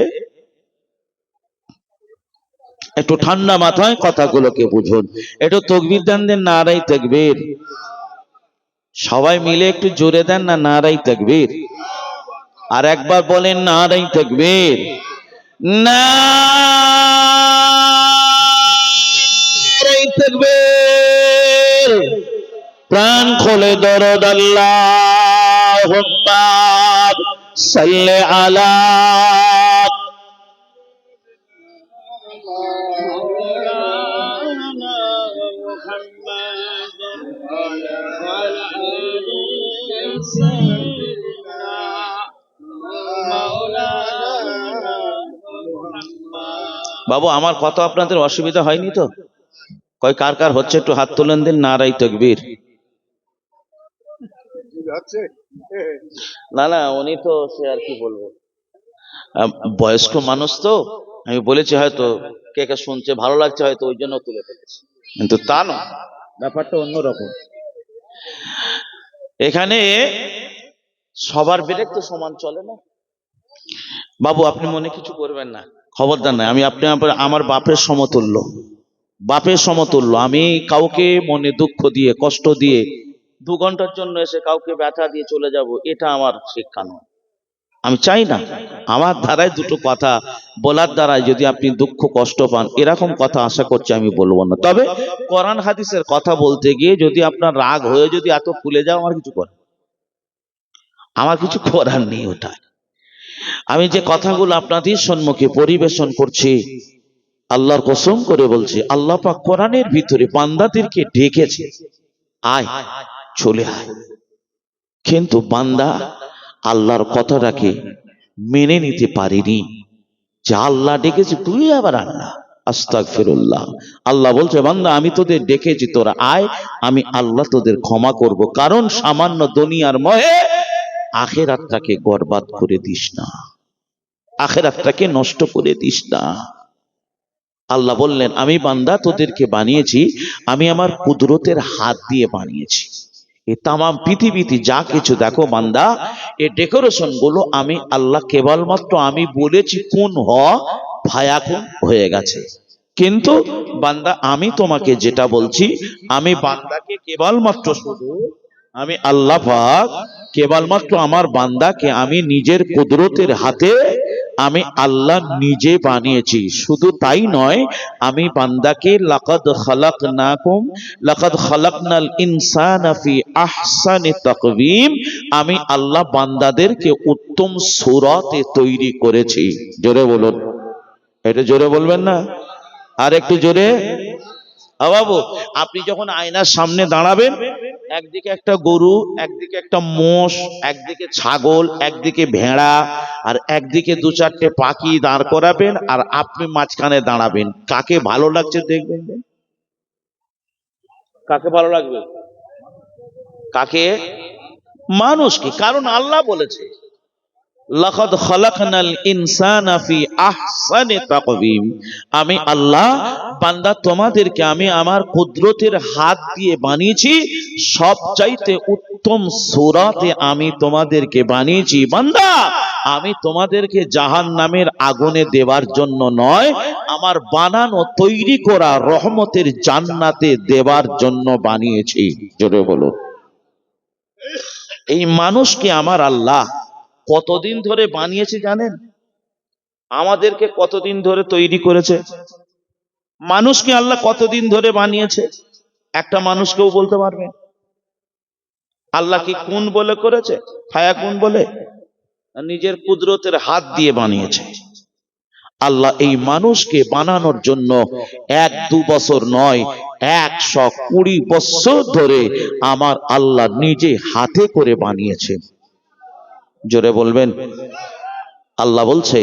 একটু ঠান্ডা মাথায় কথাগুলোকে বুঝুন। একটু তাকবীর দেন, নারায়ে তাকবীর। সবাই মিলে একটু জোরে দেন না, নারায়ে তাকবীর। আর একবার বলেন নারায়ে তাকবীর। নারায়ে তাকবীর। প্রাণ খোলে দরদ আল্লাহুম্মা সাল্লি আলা বাবু। আমার কথা আপনাদের অসুবিধা হয়নি তো? কয় কার কার হচ্ছে একটু হাত তুলেন দিন, নারায়ে তাকবীর। না না, উনি তো সে আর কি বলবো, বয়স্ক মানুষ তো, আমি বলেছি হয়তো কে কে শুনছে ভালো লাগছে হয়তো ওই জন্য তুলে ফেলেছি, কিন্তু তা না, ব্যাপারটা অন্যরকম। এখানে সবার ব্রেক তো সমান চলে না বাবু, আপনি মনে কিছু করবেন না, খবরদার নাই। আমি আপনি আমার বাপের সমতুল্য, বাপের সমতুল্য। আমি কাউকে মনে দুঃখ দিয়ে কষ্ট দিয়ে 2 ঘন্টার জন্য এসে কাউকে ব্যথা দিয়ে চলে যাব, এটা আমার শিক্ষা নয়। আমি চাই না আমার দ্বারাই দুটো কথা বলার দ্বারাই যদি আপনি দুঃখ কষ্ট পান, এরকম কথা আশা করছি আমি বলবো না। তবে কোরআন হাদিসের কথা বলতে গিয়ে যদি আপনার রাগ হয়ে যদি এত ফুলে যাও, আমার কিছু করার নেই। ওটা আমি যে কথাগুলো আপনাদের সম্মুখে পরিবেশন করছি, আল্লাহর কসম করে বলছি, আল্লাহ পাক কোরআনের ভিতরে বান্দাদেরকে ডেকেছে, আয় চলে আয়। কিন্তু বান্দা আল্লাহর কথাটাকে মেনে নিতে পারেনি। যে আল্লাহ ডেকেছে, তুই আবার আল্লাহ, আস্তাগফিরুল্লাহ। আল্লাহ বলছে, বান্দা আমি তোদের ডেকেছি, তোরা আয়, আমি আল্লাহ তোদের ক্ষমা করব। কারণ সামান্য দুনিয়ার মোহে আখিরাতটাকে বরবাদ করে দিস না, আখিরাতটাকে নষ্ট করে দিস না। আল্লাহ বললেন, আমি বান্দা তোদেরকে বানিয়েছি, আমি আমার কুদরতের হাত দিয়ে বানিয়েছি। এই তামাম পৃথিবীতে যা কিছু দেখো বান্দা, এই ডেকোরেশন গুলো আমি আল্লাহ কেবলমাত্র আমি বলেছি কোন ফায়াকুন হয়ে গেছে। কিন্তু বান্দা আমি তোমাকে যেটা বলছি, আমি বান্দাকে কেবলমাত্র শুধু আমি আল্লাহ পাক কেবলমাত্র আমার বান্দাকে আমি নিজের কুদরতের হাতে আমি আল্লাহ নিজে বানিয়েছি। শুধু তাই নয়, আমি বান্দাকে লাকাদ খালাকনাল ইনসানা ফি আহসানি তাকওয়িম, আমি আল্লাহ বান্দাদেরকে উত্তম সূরাতে তৈরি করেছি। জোরে বলুন, এটা জোরে বলবেন না, আর একটু জোরে। বাবু, আপনি যখন আয়নার সামনে দাঁড়াবেন, একদিকে একটা গরু, একদিকে একটা মোষ, একদিকে ছাগল, একদিকে ভেড়া, আর একদিকে 2-4টে পাখি দাঁড় করাবেন, আর আপনি মাঝখানে দাঁড়াবেন। কাকে ভালো লাগছে দেখবেন? কাকে ভালো লাগবে? কাকে? মানুষকে। কারণ আল্লাহ বলেছে, লাকাদ খালাকনাল ইনসানা ফি আহসানি তাকওয়িম, আমি আল্লাহ বান্দা তোমাদেরকে আমি আমার কুদরতের হাত দিয়ে বানিয়েছি, সবচাইতে উত্তম সূরাতে আমি তোমাদেরকে বানিয়েছি। বান্দা আমি তোমাদেরকে জাহান্নামের আগুনে দেওয়ার জন্য নয়, আমার বানানো তৈরি করা রহমতের জান্নাতে দেওয়ার জন্য বানিয়েছি। জোরে বলো। এই মানুষকে আমার আল্লাহ কতদিন ধরে বানিয়েছে জানেন? আমাদেরকে কতদিন ধরে তৈরি করেছে? মানুষকে আল্লাহ কতদিন ধরে বানিয়েছে? একটা মানুষকেও বলতে পারবে? আল্লাহ কি কোন বলে করেছে? ফায়াকুন বলে? নিজের কুদরতের হাত দিয়ে বানিয়েছে। আল্লাহ এই মানুষকে বানানোর জন্য 1-2 বছর নয়, 120 বছর ধরে আমার আল্লাহ নিজে হাতে করে বানিয়েছে। জোরে বলবেন। আল্লাহ বলছে,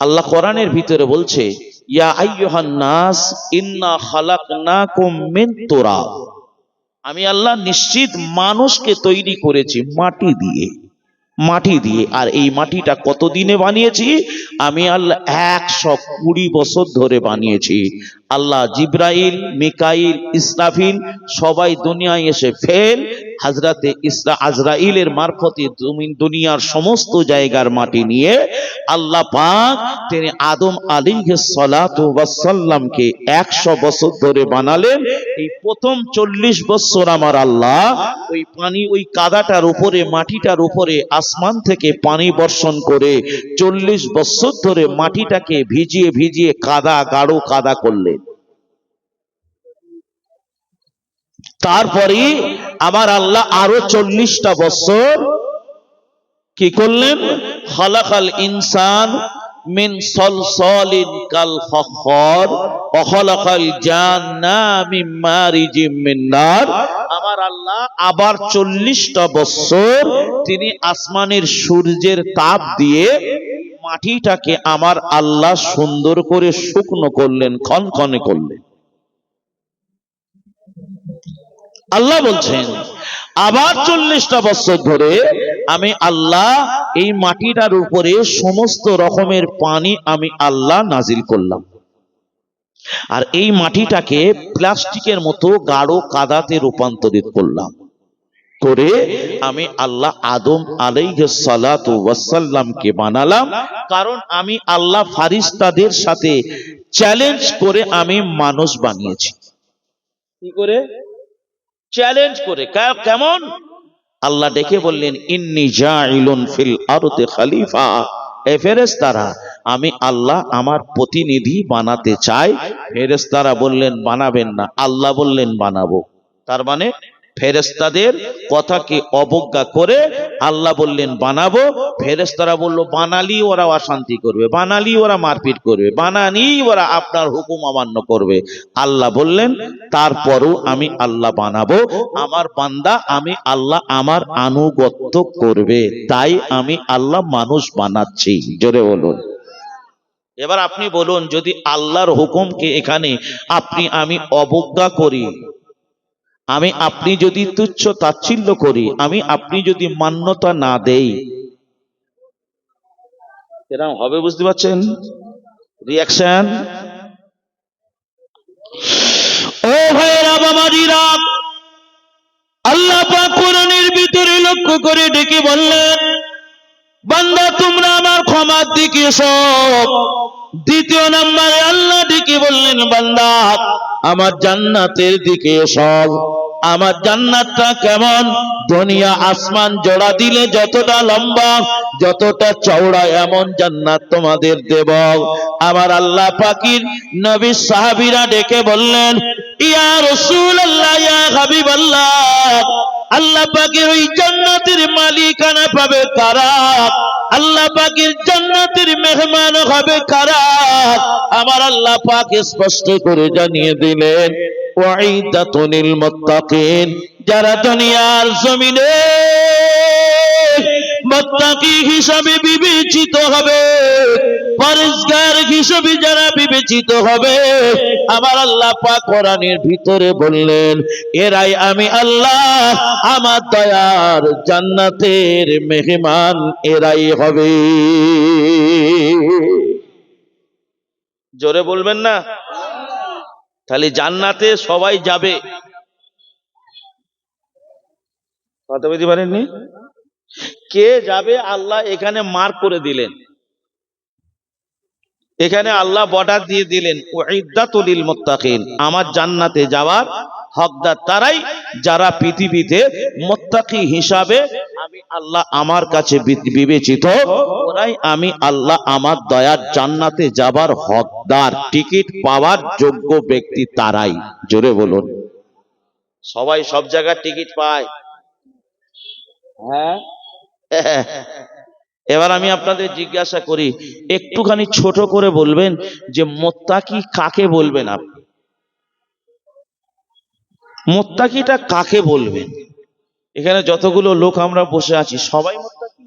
আল্লাহ কোরআনের ভিতরে বলছে, ইয়া আইয়ুহান নাস ইন্না খালাকনাকুম মিন তুরাব, আমি আল্লাহ নিশ্চিত মানুষকে তৈরি করেছি মাটি দিয়ে, মাটি দিয়ে। আর এই মাটিটা কতদিনে বানিয়েছি? আমি আল্লাহ 120 বছর ধরে বানিয়েছি। আল্লাহ জিব্রাইল, মিকাইল, ইসরাফিল সবাই দুনিয়ায় এসে ফেল, হযরতে আজরাইলের মারফতে দুনিয়ার সমস্ত জায়গার মাটি নিয়ে আল্লাহ পাক তিনি আদম আলাইহিস সালাতু ওয়াস সালামকে 100 বছর ধরে বানালেন। এই প্রথম 40 বছর আমার আল্লাহ ওই পানি, ওই কাদাটার উপরে, মাটিটার উপরে আসমান থেকে পানি বর্ষণ করে 40 বছর ধরে মাটিটাকে ভিজিয়ে ভিজিয়ে কাদা, গাঢ় কাদা করলেন। তারপরে আমার আল্লাহ আরো 40টা বছর কি করলেন? খালাকাল ইনসান মিন সলসলিন কাল ফাখর ওয়া খালাকাল জান্না মিন মারিজিম মিন নার। আমার আল্লাহ আবার 40টা বছর তিনি আসমানের সূর্যের তাপ দিয়ে মাটিটাকে আমার আল্লাহ সুন্দর করে শুকনো করলেন, খনখনে করলেন। আল্লাহ বলছেন আবার 40টা বছর ধরে আমি আল্লাহ এই মাটিটার উপরে সমস্ত রকমের পানি আমি আল্লাহ নাজিল করলাম। আর এই মাটিটাকে প্লাস্টিকের মতো গাঢ় কাদাতে রূপান্তরিত করলাম, করে আমি আল্লাহ আদম আলাইহিস সালাতু ওয়াস সালামকে বানালাম। কারণ আমি আল্লাহ ফারিস্তাদের সাথে চ্যালেঞ্জ করে আমি মানুষ বানিয়েছি। কি করে? চ্যালেঞ্জ করে। কেমন? আল্লাহ ডেকে বললেন, ইন্নী জাইলুন ফিল আরদি খলিফা, এ ফেরেশতারা, আমি আল্লাহ আমার প্রতিনিধি বানাতে চাই। ফেরেশতারা বললেন বানাবেন না, আল্লাহ বললেন বানাবো। তার মানে ফেরেশতাদের কথাকে অবজ্ঞা করে আল্লাহ বললেন বানাবো। ফেরেশতারা বলল বানালি ওরা অশান্তি করবে, বানালি ওরা মারপিট করবে, বানানি ওরা আপনার হুকুম অমান্য করবে। আল্লাহ বললেন তারপরও আমি আল্লাহ বানাবো, আমার বান্দা আমি আল্লাহ আমার আনুগত্য করবে, তাই আমি আল্লাহ মানুষ বানাচ্ছি। জোরে বলুন। এবার আপনি বলুন, যদি আল্লাহর হুকুমকে এখানে আমি অবজ্ঞা করি, আপনি যদি তুচ্ছ তাচ্ছিল্য করি, আপনি যদি মান্যতা না দেই, এরকম হবে, বুঝতে পারছেন রিয়াকশন? ও ভাইরা বাবাজিরা, আল্লাহ পাক কোরআনের ভিতরে লক্ষ্য করে ডেকে বললেন, বান্দা তোমরা আমার ক্ষমার দিকে এসো। দ্বিতীয় নম্বরে আল্লাহ ডেকে বললেন, বান্দা আমার জান্নাতের দিকে এসো। আমার জান্নাতটা কেমন? দুনিয়া আসমান জোড়া দিলে যতটা লম্বা, যতটা চওড়া, এমন জান্নাত তোমাদের দেব। আমার আল্লাহ পাকের নবী সাহাবীরা ডেকে বললেন, ইয়া রাসূলুল্লাহ, ইয়া হাবিবাল্লাহ, আল্লাহ পাকের ওই জান্নাতের মালিকানা পাবে কারা? আল্লাহ পাকের জান্নাতের মেহমান হবে কারা? আমার আল্লাহ পাক স্পষ্ট করে জানিয়ে দিলেন, ওয়াইদাতুল মুত্তাকিন, যারা দুনিয়ার জমিনে মুত্তাকি হিসাবে বিবেচিত হবে, পরেশগার হিসাবে যারা বিবেচিত হবে, আমার আল্লাহ পাক কোরআনের ভিতরে বললেন, এরাই আমি আল্লাহ আমার দয়ার জান্নাতের মেহমান, এরাই হবে। জোরে বলবেন না? তাহলে জান্নাতে সবাই যাবে, কথা বলতে পারেননি? কে যাবে আল্লাহ এখানে মার্ক করে দিলেন, এখানে আল্লাহ বর্ডার দিয়ে দিলেন, উইদ্দাতুল লিল মুত্তাকিন, আমার জান্নাতে যাওয়ার হকদার তারাই যারা পৃথিবীতে মুত্তাকি হিসাবে আমি আল্লাহ আমার কাছে বিবেচিত, ওরাই আমি আল্লাহ আমার দয়ার জান্নাতে যাবার হকদার, টিকিট পাওয়ার যোগ্য ব্যক্তি তারাই। জোরে বলুন। সবাই সব জায়গার টিকিট পায়? হ্যাঁ। এবার আমি আপনাদের জিজ্ঞাসা করি, একটুখানি ছোট করে বলবেন যে মুত্তাকি কাকে বলবেন আপনি? মুত্তাকিটা কাকে বলবেন? এখানে যতগুলো লোক আমরা বসে আছি সবাই মুত্তাকি?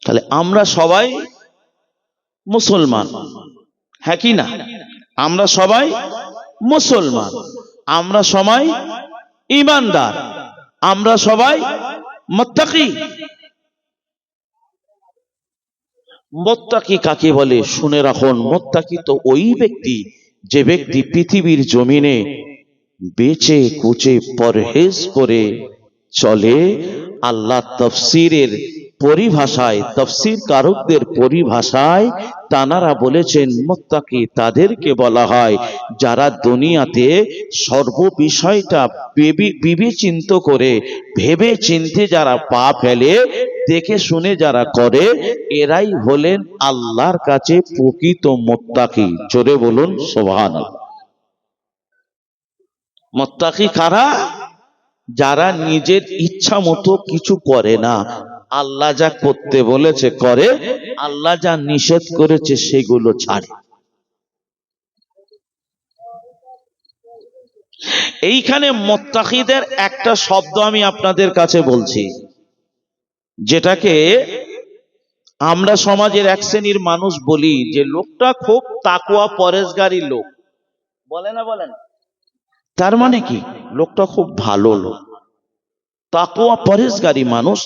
তাহলে আমরা সবাই মুসলমান, হ্যাঁ কি না? আমরা সবাই মুসলমান, আমরা সবাই ঈমানদার, আমরা সবাই মুত্তাকি। মুত্তাকি কাকে বলে শুনে রাখুন। মুত্তাকি তো ওই ব্যক্তি যে ব্যক্তি পৃথিবীর জমিনে বেঁচে কুচে পরহেজ করে চলে। আল্লাহ তাফসীরের পরিভাষায়, তাফসীর কারকদের পরিভাষায় তানারা বলেছেন মুত্তাকি তাদেরকে বলা হয় যারা দুনিয়াতে সর্ব বিষয়টা বিবেচিত করে, ভেবে চিন্তে যারা পা ফেলে, দেখে শুনে যারা করে, এরাই হলেন আল্লাহর কাছে প্রকৃত মুত্তাকি। জোরে বলুন সুবহানাল্লাহ। মুত্তাকি কারা? যারা নিজের ইচ্ছা মতো কিছু করে না, আল্লাহ যা করতে বলেছে করে, আল্লাহ যা নিষেধ করেছে সেগুলো ছাড়ে। এইখানে মুত্তাকিদের একটা শব্দ আমি আপনাদের কাছে বলছি, যেটাকে আমরা সমাজের এক শ্রেণীর মানুষ বলি যে লোকটা খুব তাকওয়া পরেশগারী লোক, বলে না? বলেন। তার মানে কি? লোকটা খুব ভালো লোক, তাকওয়া পরেশগারী মানুষ।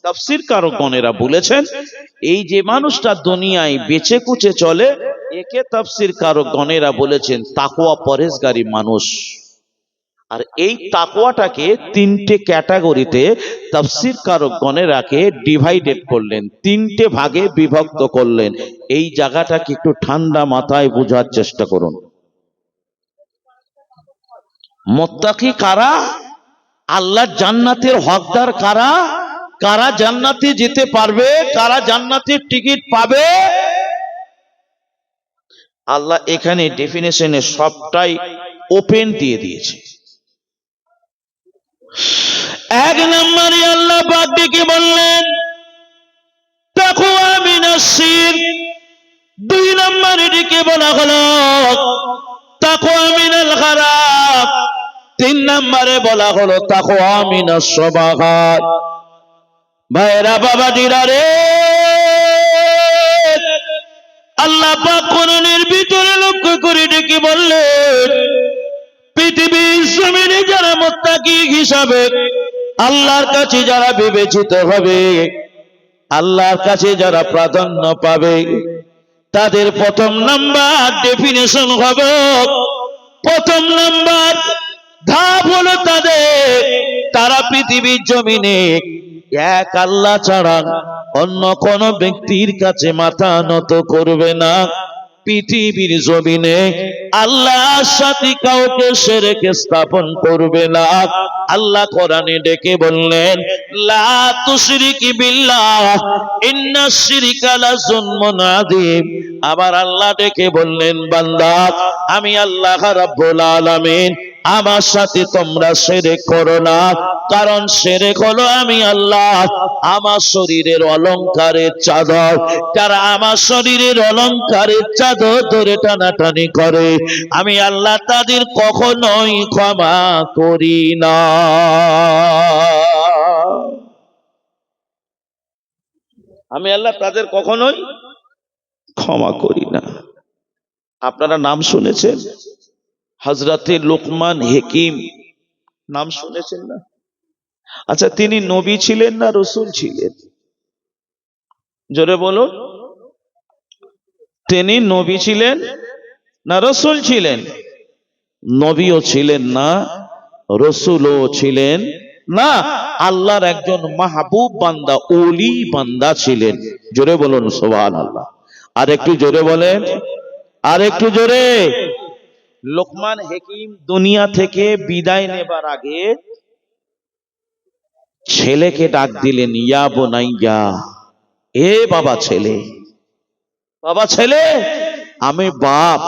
তাফসীর কারকগণেরা বলেছেন এই যে মানুষটা দুনিয়ায় বেঁচে কুচে চলে, একে তাফসীর কারকগণেরা বলেছেন তাকওয়া পরেশগারী মানুষ। আর এই তাকওয়াটাকে তিনটে ক্যাটাগরিতে তাফসীর কারকগণেরাকে ডিভাইডেড করলেন, তিনটে ভাগে বিভক্ত করলেন। এই জায়গাটাকে একটু ঠান্ডা মাথায় বোঝার চেষ্টা করুন। মুত্তাকি কারা? আল্লাহর জান্নাতের হকদার কারা? কারা জান্নাতে যেতে পারবে? কারা জান্নাতের টিকিট পাবে? আল্লাহ এখানে ডেফিনেশনে সবটাই ওপেন দিয়ে দিয়েছে। এক নম্বরে আল্লাহ পাক ডেকে বললেন তাকওয়া মিনাশ শিরক। দুই নম্বরে ডেকে বলা হলো তাকওয়া মিনাল গারাব। তিন নম্বরে বলা হলো তাকওয়া মিনাস সাবাগাত। ভাইরা বাবাজিরা রে, আল্লাহ পাক কোরআনের ভিতরে লক্ষ্য করে ডেকে বললেন পৃথিবীর জমিনে যারা মুত্তাকি হিসাবে আল্লাহর কাছে যারা বিবেচিত হবে, আল্লাহর কাছে যারা প্রাধান্য পাবে, তাদের প্রথম নাম্বার ডেফিনেশন হবে, প্রথম নাম্বার ধাপ হলো তারা পৃথিবীর জমিনে এক আল্লাহ ছাড়া অন্য কোন ব্যক্তির কাছে মাথা নত করবে না। পৃথিবীর জমিনে আল্লাহর সাথে কাউকে শিরক স্থাপন করবে না। আল্লাহ কোরআনে ডেকে বললেন লা তুশরিকি বিল্লাহ ইন্নাশ শিরকা লাযুলমুন আযীম। আবার আল্লাহ ডেকে বললেন বান্দা আমি আল্লাহ রাব্বুল আলামিন আমার সাথে তোমরা শিরক করো না, কারণ শিরক হলো আমি আল্লাহ আমার শরীরের অলংকারের চাদর, যারা আমার শরীরের অলংকারের চাদর ধরে টানাটানি করে আমি আল্লাহ তাদের কখনোই ক্ষমা করি না। আমি আল্লাহ তাদের কখনোই ক্ষমা করি না। আপনারা নাম শুনেছেন হযরতে লোকমান হাকিম, নাম শুনেছেন না? আচ্ছা, তিনি নবী ছিলেন না রাসূল ছিলেন? জোরে বলুন। তিনি নবী ছিলেন না রাসূল ছিলেন? নবীও ছিলেন না, রাসূলও ছিলেন না, আল্লাহর একজন মাহবুব বান্দা, ওলি বান্দা ছিলেন। জোরে বলুন সুবহানাল্লাহ। আর একটু জোরে বলেন, আর একটু জোরে। লোকমান হাকিম দুনিয়া থেকে বিদায় নেবার আগে ছেলেকে ডাক দিলেন ইয়া বুনাইয়া, এ বাবা ছেলে, বাবা ছেলে, আমি বাপ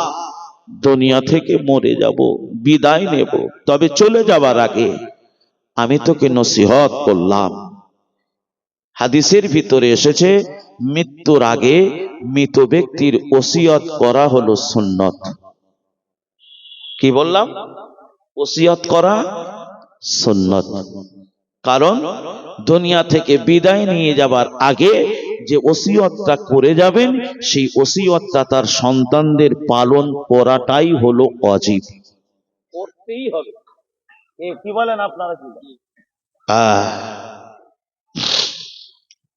দুনিয়া থেকে মরে যাব, বিদায় নেব, তবে চলে যাবার আগে আমি তোকে নসিহত করলাম। হাদিসের ভিতরে এসেছে মৃত্যুর আগে মৃত ব্যক্তির ওসিয়ত করা হলো সুন্নত। কি বললাম? ওসিয়ত করা সুন্নত। কারণ দুনিয়া থেকে বিদায় নিয়ে যাবার আগে যে ওসিয়তটা করে যাবেন সেই ওসিয়তটা তার সন্তানদের পালন করাটাই হলো ওয়াজিব, করতেই হবে। কি বলেন আপনারা? কি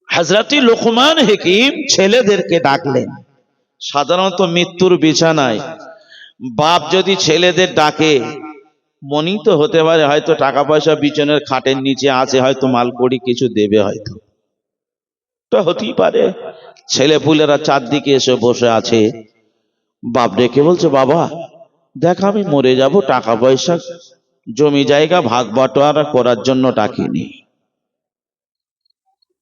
হযরত লোকমান হাকিম ছেলেদেরকে ডাকলেন। সাধারণত মৃত্যুর বিছানায় বাপ যদি ছেলেদের ডাকে, মনই তো হতে পারে হয়তো টাকা পয়সা বিছানার খাটের নিচে আছে, হয়তো মালকড়ি কিছু দেবে, হয়তো তো হতেই পারে। ছেলে পুলেরা চারদিকে এসে বসে আছে, বাপ ডেকে বলছে বাবা দেখ আমি মরে যাব, টাকা পয়সা জমি জায়গা ভাগ বাটোয়ারা করার জন্য ডাকিনি,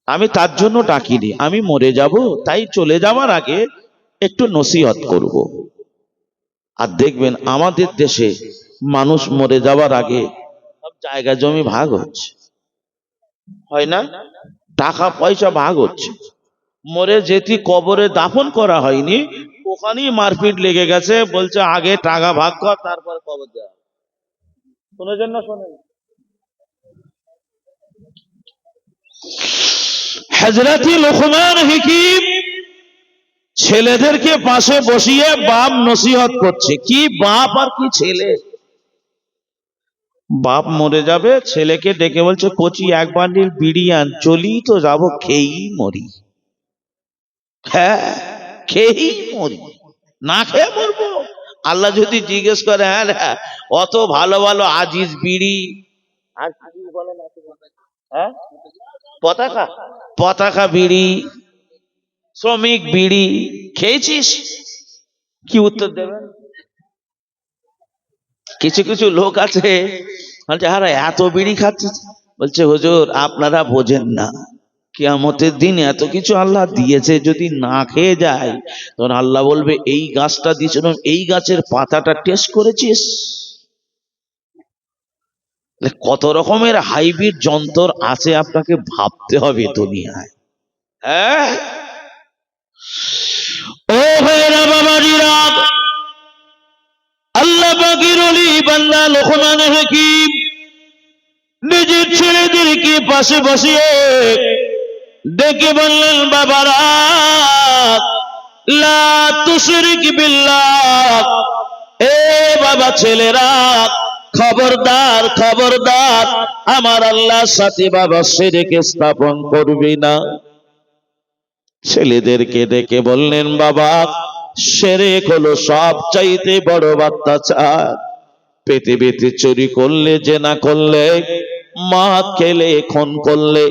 আমি তার জন্য ডাকিনি, আমি মরে যাব, তাই চলে যাওয়ার আগে একটু নসিহত করব। আর দেখবেন আমাদের দেশে মানুষ মরে যাওয়ার আগে সব জায়গা জমি ভাগ হচ্ছে, হয় না? টাকা পয়সা ভাগ হচ্ছে। মরে যেটি কবরে দাফন করা হয়নি ওখানেই মারপিট লেগে গেছে, বলছে আগে টাকা ভাগ কর তারপর কবর দেওয়া। শুনেছেন না? শোনেন। হযরত লোকমান হাকিম ছেলেদেরকে পাশে বসিয়ে বাপ নসিহত করছে। কি বাপ আর কি ছেলে। বাপ মরে যাবে, ছেলেকে ডেকে বলছে কচি এক বান্ডিল বিড়ি আন, চলি তো যাব, খেয়েই মরি। হ্যাঁ, খেয়েই মরি, না খেয়ে মরবো? আল্লাহ যদি জিজ্ঞেস করে হ্যাঁ অত ভালো ভালো আজিজ বিড়ি আর কি বলে না, হ্যাঁ পতাকা, পতাকা বিড়ি, শ্রমিক বিড়ি খেয়েছিস, কি উত্তর দেবেন? কিছু কিছু লোক আছে বলছে আরে এত বিড়ি খাচ্ছে, বলছে হুজুর আপনারা বোঝেন না, কিয়ামতের দিন এত কিছু আল্লাহ দিয়েছে, যদি না খেয়ে যায় তখন আল্লাহ বলবে এই গাছটা দিয়েছিলাম, এই গাছের পাতাটা টেস্ট করেছিস? কত রকমের হাইব্রিড যন্ত্র আছে আপনাকে ভাবতে হবে দুনিয়ায়। হ্যাঁ ও ভাইরা বাবাজিরা, আল্লাহ পাকের ওলি বান্দা লোকমান হাকিম নিজের ছেলেদেরকে পাশে বসিয়ে ডেকে বললেন, বাবারা লা তুশরিক বিল্লাহ, এ বাবা ছেলেরা খবরদার খবরদার, আমার আল্লাহর সাথে বাবা শিরক স্থাপন করবি না। ছেলেদেরকে ডেকে বললেন, বাবা শিরক হলো সবচাইতে বড় অত্যাচার। পৃথিবীতে চুরি করলে, জেনা করলে, মদ খেলে, খুন করলে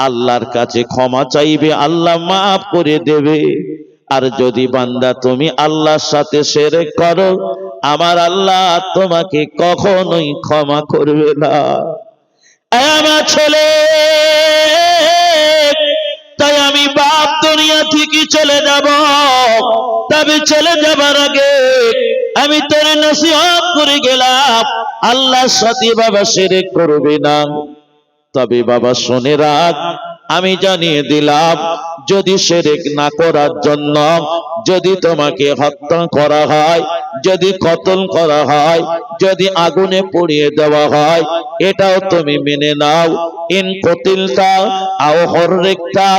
আল্লাহর কাছে ক্ষমা চাইবে, আল্লাহ মাফ করে দেবে। আর যদি বান্দা তুমি আল্লাহর সাথে শিরক করো, আমার আল্লাহ তোমাকে কখনোই ক্ষমা করবে না। আমার ছেলে, তাই আমি বাপ দুনিয়া থেকে চলে যাব, তবে চলে যাবার আগে আমি তোর নসিহত করে গেলাম, আল্লাহর সাথে বাবা শিরক করবে না। তবে বাবা শুনে রাখ, আমি জানিয়ে দিলাম, যদি শিরক না করার জন্য যদি তোমাকে হত্যা করা হয়, যদি কতল করা হয়, যদি আগুনে পুড়িয়ে দেওয়া হয়, এটাও তুমি মেনে নাও। ইন কতিলতা আও হররিকতা,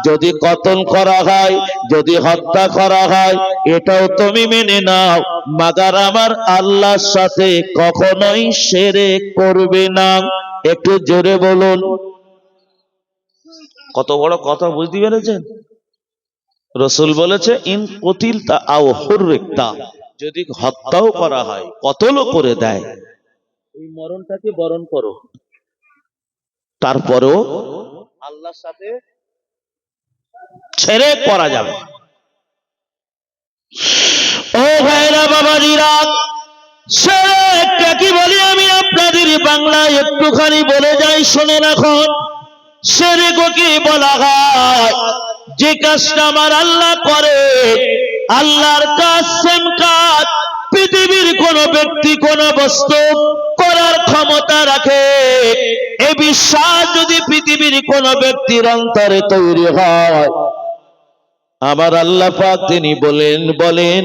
যদি কতল করা হয়, যদি হত্যা করা হয়, এটাও তুমি মেনে নাও, মাগার আমার আল্লাহর সাথে কখনোই শিরক করবে না। একটু জোরে বলুন। কত বড় কথা বুঝতে পেরেছেন? রাসূল বলেছে ইন কতিলতা আও হুররিকতা, যদি হত্যাও করা হয়, কতলও করে দেয়, ওই মরণটাকে বরণ করো, তারপরেও আল্লাহর সাথে শিরক করা যাবে। ও ভাইরা বাবাজিরা, শিরকটা কি বলি আমি আপনাদের বাংলায় একটুখানি বলে যাই, শুনে রাখুন। শিরককে বলা হয় যে কাজটা আমার আল্লাহ করে, আল্লাহর কাজ সেম কাজ পৃথিবীর কোন ব্যক্তি কোন বস্তু করার ক্ষমতা রাখে, এই বিশ্বাস যদি পৃথিবীর কোন ব্যক্তির অন্তরে তৈরি হয়, আমার আল্লাহ পাক তিনি বলেন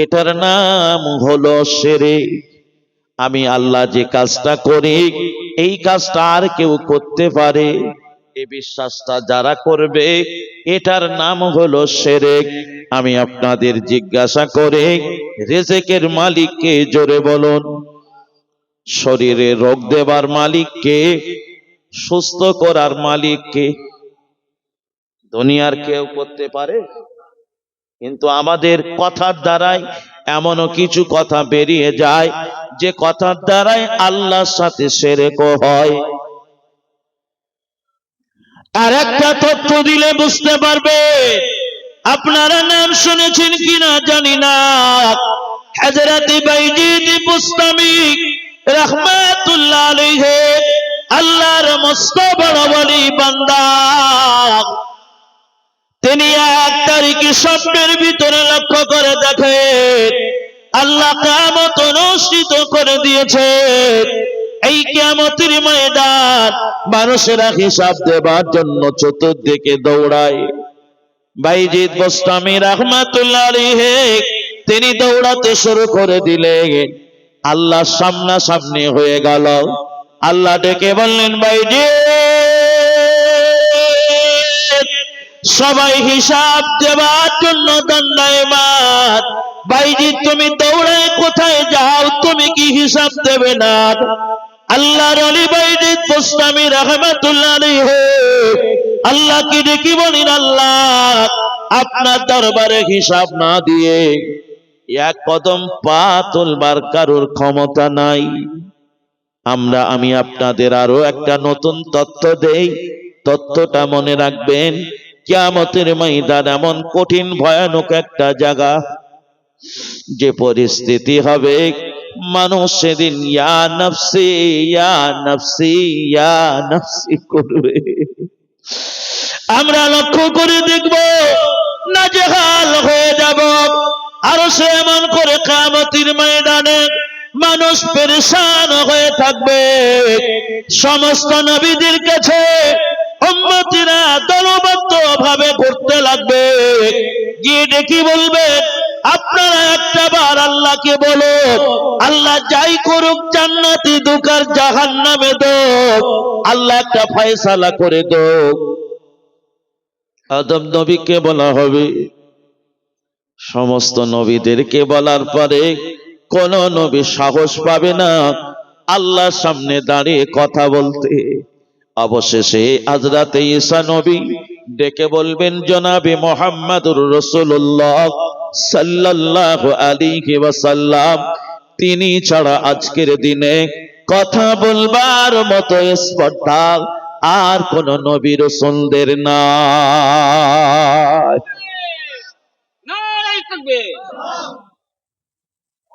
এটার নাম হলো শিরক। আমি আল্লাহ যে কাজটা করি, এই কাজটা আর কেউ করতে পারে, এই বিশ্বাসটা যারা করবে, এটার নাম হলো শিরক। আমি আপনাদের জিজ্ঞাসা করে, রিজিকের মালিক কে? জোরে বলুন। শরীরে রোগ দেবার মালিক কে? সুস্থ করার মালিক কে? দুনিয়ার কেউ করতে পারে? কিন্তু আমাদের কথার দ্বারাই এমনও কিছু কথা বেরিয়ে যায় যে কথার দ্বারাই আল্লাহর সাথে শিরক হয়। আর একটা তথ্য দিলে বুঝতে পারবে, আপনারা নাম শুনেছেন কিনা জানি না, হযরত বাইজিদ বুস্তামি রাহমাতুল্লাহ আলাইহি, আল্লাহর মস্ত বড় ওলি বান্দা, তিনি এক তারিখে স্বপ্নের ভিতরে লক্ষ্য করে দেখেন আল্লাহ কিয়ামত অনুষ্ঠিত করে দিয়েছে। এই কিয়ামতের ময়দান মানুষেরা হিসাব দেবার জন্য চতুর্দিকে দৌড়ায়। বাইজিদ বুস্তামি রাহমাতুল্লাহ আলাইহি তিনি দৌড়াতে শুরু করে দিলেন, আল্লাহ সামনাসামনি হয়ে গেল। আল্লাহ ডেকে বললেন, বাইজিদ সবাই হিসাব দেবার জন্য দণ্ডায়মান। বাইজিদ তুমি দৌড়ায় কোথায় যাও? তুমি কি হিসাব দেবে না? আল্লাহর ওলি বাইজিদ বুস্তামি রাহমাতুল্লাহ আলাইহি আল্লাহকে ডেকে বলেন, আল্লাহ আপনার দরবারে হিসাব না দিয়ে এক কদম পা তুলবার কারোর ক্ষমতা নাই। আমি আপনাদের আরো একটা নতুন তথ্য দেই, তথ্যটা মনে রাখবেন। কিয়ামতের ময়দান এমন কঠিন ভয়ানক একটা জায়গা, যে পরিস্থিতি হবে মানুষ সেদিন ইয়া নফসি ইয়া নফসি ইয়া নফসি করবে। আমরা লক্ষ্য করে দেখব নাজেহাল হয়ে যাব। আর সে এমন করে কিয়ামতের ময়দানে মানুষ পেরেশান হয়ে থাকবে। সমস্ত নবীদের কাছে উম্মতিরা দলবদ্ধ ভাবে ঘুরতে লাগবে, গিয়ে ডেকে বলবে আপনারা একটা বার আল্লাহকে বলো, আল্লাহ যাই করুক জান্নাতে দুক আর জাহান্নামে দুক, আল্লাহ একটা ফয়সালা করে দুক। আদম নবীকে বলা হবে। সমস্ত নবীদেরকে বলার পরে কোন নবী সাহস পাবে না আল্লাহর সামনে দাঁড়িয়ে কথা বলতে। অবশেষে হযরতে ঈসা নবী ডেকে বলবেন জনাবে মুহাম্মদুর রাসূলুল্লাহ সাল্লাল্লাহু আলাইহি ওয়াসাল্লাম, তিনি ছাড়া আজকের দিনে কথা বলবার মতো স্পর্ধা আর কোন নবী রাসূলদের নাই।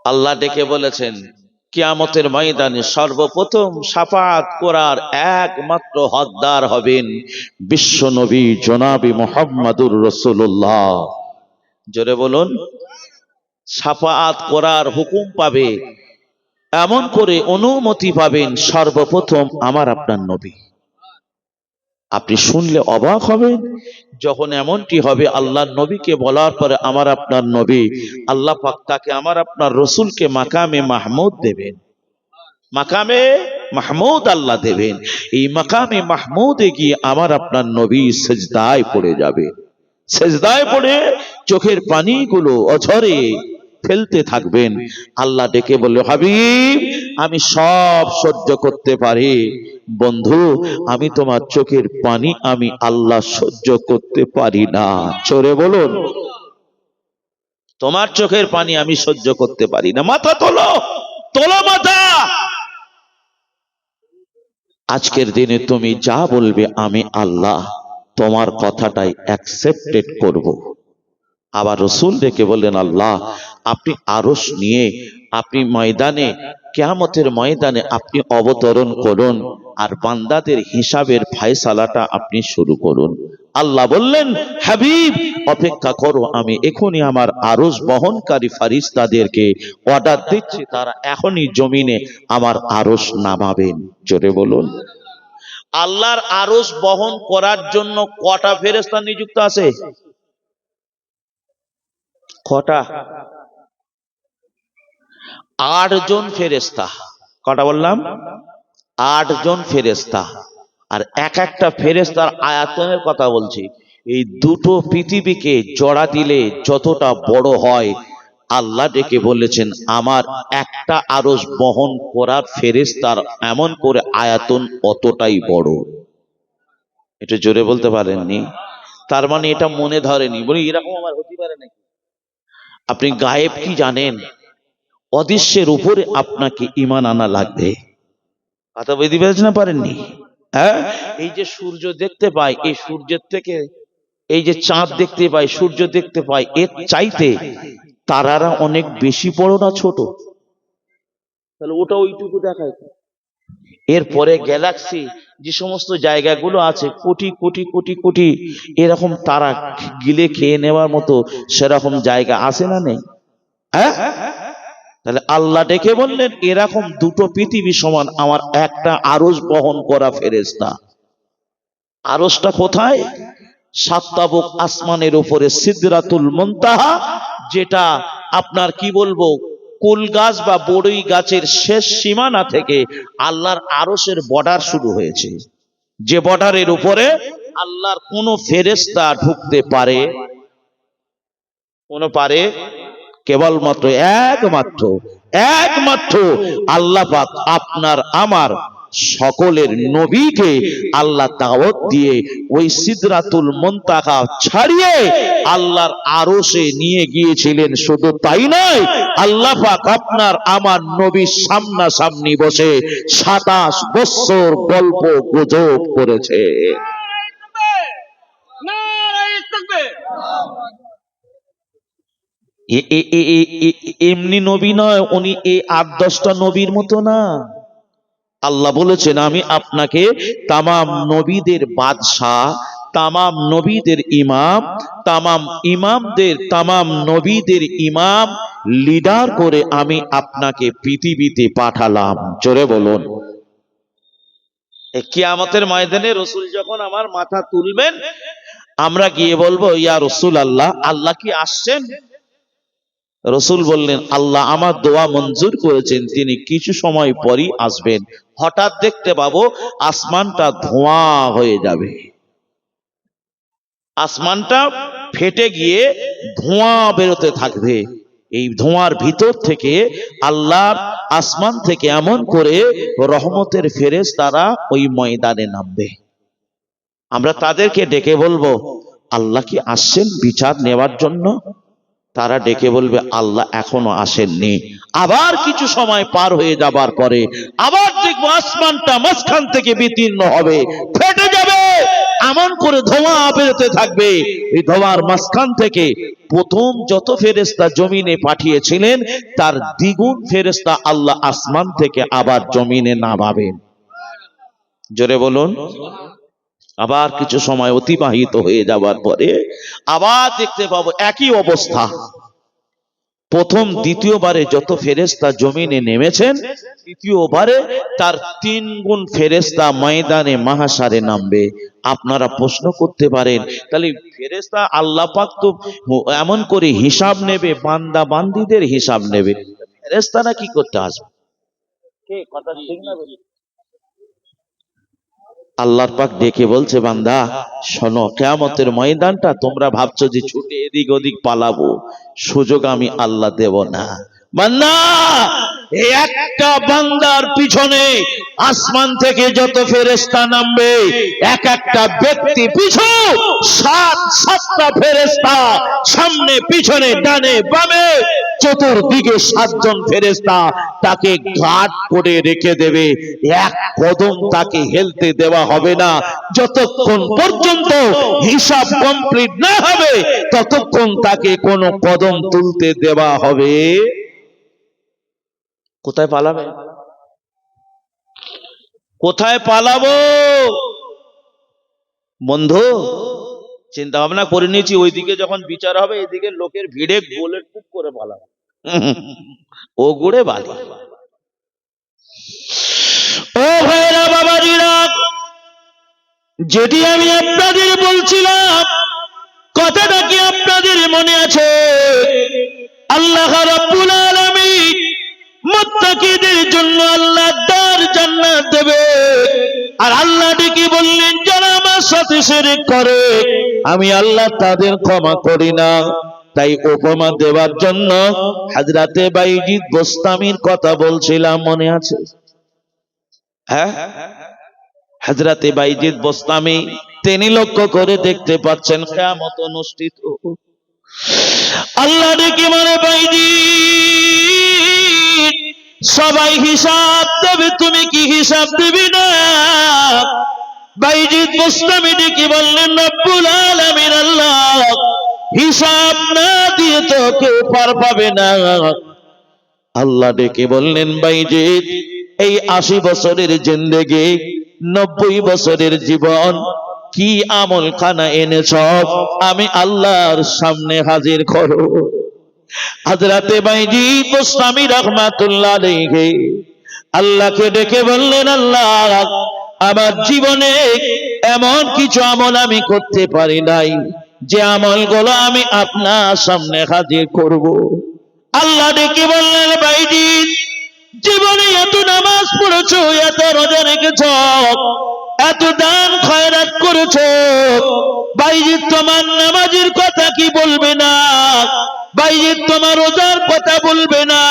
আল্লাহ ডেকে বলেছেন কিয়ামতের ময়দানে সর্বপ্রথম শাফাআত করার একমাত্র হকদার হবেন বিশ্ব নবী জনাবে মুহাম্মদুর রাসূলুল্লাহ। জোরে বলুন, শাফাআত করার হুকুম পাবে, এমন করে অনুমতি পাবেন সর্বপ্রথম আমার আপনার নবী। আপনি শুনলে অবাক হবেন যখন এমনটি হবে। আল্লাহর নবীকে বলার পরে আমার আপনার নবী, আল্লাহ পাক তাকে আমার আপনার রসুলকে মাকামে মাহমুদ দেবেন। মাকামে মাহমুদ আল্লাহ দেবেন। এই মাকামে মাহমুদে গিয়ে আমার আপনার নবী সেজদায় পড়ে যাবে। সেজদায় পড়ে চোখের পানিগুলো অঝরে ফেলতে থাকবেন। আল্লাহ ডেকে বলল হাবিব আমি সব সহ্য করতে পারি, বন্ধু আমি তোমার চোখের পানি আমি আল্লাহ সহ্য করতে পারি না। জোরে বলুন, তোমার চোখের পানি আমি সহ্য করতে পারি না। মাথা তোলো, তোলো মাথা। আজকের দিনে তুমি যা বলবে আমি আল্লাহ তোমার কথাটাই অ্যাকসেপ্টেড করব। আবার রসুল ডেকে বললেন আল্লাহ আপনি আরশ নিয়ে আপনি ময়দানে কিয়ামতের ময়দানে আপনি অবতরণ করুন আর বান্দাদের হিসাবের ফয়সালাটা আপনি শুরু করুন। আল্লাহ বললেন হাবিব অপেক্ষা করো, আমি এখনই আমার আরশ বহনকারী ফেরেশতাদেরকে অর্ডার দিচ্ছি, তারা এখনই জমিনে আমার আরশ নামাবেন। জোরে বলুন, আল্লাহর আরশ বহন করার জন্য কটা ফেরেশতা নিযুক্ত আছে? কটা? 8 জন ফেরেশতা। কটা বললাম? 8 জন ফেরেশতা। আর এক একটা ফেরেশতার আয়াতনের কথা বলছি। এই দুটো পৃথিবীকে জোড়া দিলে যতটা বড় হয়, আল্লাহ ডেকে বলেছেন আমার একটা আরশ বহন করার ফেরেশতার এমন করে আয়াতন অতটাই বড়। এটা জোরে বলতে পারেননি? তার মানে এটা মনে ধরেনি, বলি এরকম আমার হতে পারে নাকি? আপনি গায়েব কি জানেন? অদৃশ্যের উপরে আপনাকে ঈমান আনা লাগবে। কথা বুঝতে পেরেছেন না পারেননি? হ্যাঁ, এই যে সূর্য দেখতে পাই, এই সূর্যের থেকে এই যে চাঁদ দেখতে পাই, সূর্য দেখতে পাই, এর চাইতে তারারা অনেক বেশি বড় না ছোট? তাহলে ওটা ওইটুকু দেখায়। এরপরে গ্যালাক্সি যে সমস্ত জায়গাগুলো আছে কোটি কোটি কোটি কোটি এরকম তারা গিলে খেয়ে নেওয়ার মতো সেরকম জায়গা আছে না নেই? হ্যাঁ, তাহলে আল্লাহ ডেকে বললেন এরকম দুটো পৃথিবী সমান আমার একটা আরশ বহন করা ফেরেশতা। আরশটা কোথায়? 7 তাবুক আসমানের উপরে সিদরাতুল মুনতাহা, যেটা আপনার কি বলবো কুল গাছ বা বড়ই গাছের শেষ সীমানা থেকে আল্লাহর আরশের বর্ডার শুরু হয়েছে, যে বর্ডারের উপরে আল্লাহর কোন ফেরেশতা ঢুকতে পারে? কোন পারে? কেবলমাত্র একমাত্র আল্লাহ পাক আপনার আমার সকলের নবীকে আল্লাহ দাওয়াত দিয়ে ওই সিদরাতুল মুনতাহা ছাড়িয়ে আল্লাহর আরশে নিয়ে গিয়েছিলেন। শুধু তাই নয়, আল্লাহ পাক আপনার আমার নবীর সামনাসামনি বসে 27 বছর গল্প গুজব করেছে। এমনি নবী নয়, উনি এই 8-10টা নবীর মতো না। আল্লাহ বলেছেন আমি আপনাকে তামাম নবীদের বাদশাহ, তামাম নবীদের ইমাম, তামাম নবীদের ইমাম, লিডার করে আমি আপনাকে পৃথিবীতে পাঠালাম। জোরে বলুন। কিয়ামতের ময়দানে রসুল যখন আমার মাথা তুলবেন, আমরা গিয়ে বলবো ইয়া রসুল আল্লাহ, আল্লাহ কি আসছেন? রসুল বললেন আল্লাহ আমার দোয়া মঞ্জুর করেছেন, তিনি কিছু সময় পরই আসবেন। হঠাৎ দেখতে পাবো আসমানটা ধোঁয়া হয়ে যাবে, আসমানটা ফেটে গিয়ে ধোঁয়া বেরোতে থাকবে। এই ধোঁয়ার ভিতর থেকে আল্লাহর আসমান থেকে এমন করে রহমতের ফেরেশতারা ওই ময়দানে নামবে। আমরা তাদেরকে ডেকে বলবো আল্লাহ কি আসছেন বিচার নেওয়ার জন্য? তারা ডেকে বলবে আল্লাহ এখনো আসেননি। আবার কিছু সময় পার হয়ে যাবার পরে আবার দেখবো আসমানটা মাঝখান থেকে বিতীর্ণ হবে, ফেটে যাবে, এমন করে ধোঁয়া বেরোতে থাকবে। এই ধোঁয়ার মাঝখান থেকে প্রথম যত ফেরেশতা জমিনে পাঠিয়েছিলেন তার দ্বিগুণ ফেরেশতা আল্লাহ আসমান থেকে আবার জমিনে নামাবেন। জোরে বলুন। আবার কিছু সময় অতিবাহিত হয়ে যাওয়ার পরে আবার দেখতে পাবো একই অবস্থা। প্রথম দ্বিতীয়বারে যত ফেরেশতা জমিনে নেমেছেন, তৃতীয়বারে তার 3 গুণ ফেরেশতা ময়দানে মাহশারে নামবে। আপনারা প্রশ্ন করতে পারেন তাহলে ফেরেশতা আল্লাহ পাক তো এমন করে হিসাব নেবে, বান্দা বান্দীদের হিসাব নেবে, ফেরেশতারা কি করতে আসবে? কে কথা ঠিক না? আল্লাহর পাক ডেকে বলছে বান্দা শোনো, কিয়ামতের ময়দানটা তোমরা ভাবছো যে ছুটে এদিক ওদিক পালাবো, সুযোগ আমি আল্লাহ দেব না। বান্দা এই একটা বান্দার পিছনে আসমান থেকে যত ফেরেশতা নামবে, এক একটা ব্যক্তি পিছু 7-7টা ফেরেশতা, সামনে পিছনে ডানে বামে চতুর্দিকে 7 জন ফেরেশতা তাকে গার্ড করে রেখে দেবে। এক কদম তাকে হেলতে দেওয়া হবে না। যতক্ষণ পর্যন্ত হিসাব কমপ্লিট না হবে ততক্ষণ তাকে কোনো কদম তুলতে দেওয়া হবে। কোথায় পালাবে? কোথায় পালাবো? বন্ধু চিন্তা ভাবনা করে নিয়েছি, ওইদিকে যখন বিচার হবে এদিকে লোকের ভিড়ে গোলে টুক করে পালাবো। ও গুড়ে বালি। ও ভাইরা বাবাজিরা, যেটি আমি আপনাদের বলছিলাম কথাটা কি আপনাদের মনে আছে? আল্লাহ রাব্বুল আলামিন মুত্তাকিদের জন্য আল্লাহ দার জান্নাত দেবে। আর আল্লাহ ডেকে বললেন যারা আমার সাথে শিরক করে আমি আল্লাহ তাদের ক্ষমা করি না। তাই উপমা দেওয়ার জন্য হযরতে বাইজিদ বোস্তামির কথা বলছিলাম, মনে আছে? হ্যাঁ, হযরতে বাইজিদ বোস্তামি তিনি লক্ষ্য করে দেখতে পাচ্ছেন কিয়ামত অনুষ্ঠিত। আল্লাহ ডেকে বলে বাইজিদ সবাই হিসাব দেবে, তুমি কি হিসাব দিবি না? বাইজিদ বোস্তামি ডেকে বললেন রব্বুল আলামিন আল্লাহ হিসাব না দিয়ে তো কেউ পার পাবে না। আল্লাহ ডেকে বললেন বাইজিদ এই 80 বছরের জিন্দেগি, 90 বছরের জীবন, কি আমল খানা এনেছ আমি আল্লাহর সামনে হাজির করো। হযরতে বাইজিদ বোস্তামি রাহমাতুল্লাহ আলাইহি আল্লাহকে ডেকে বললেন আল্লাহ আমার জীবনে এমন কিছু আমল আমি করতে পারি নাই যে আমলগুলো আমি আপনার সামনে হাজির করব। আল্লাহ ডেকে বললেন বাইজিদ জীবনে এত নামাজ পড়েছো, এত রোজা রেখেছো, এত দান খয়রাত করেছো, বাইজিদ তোমার নামাজের কথা কি বলবে না? বাইজিদ তোমার রোজার কথা বলবে না?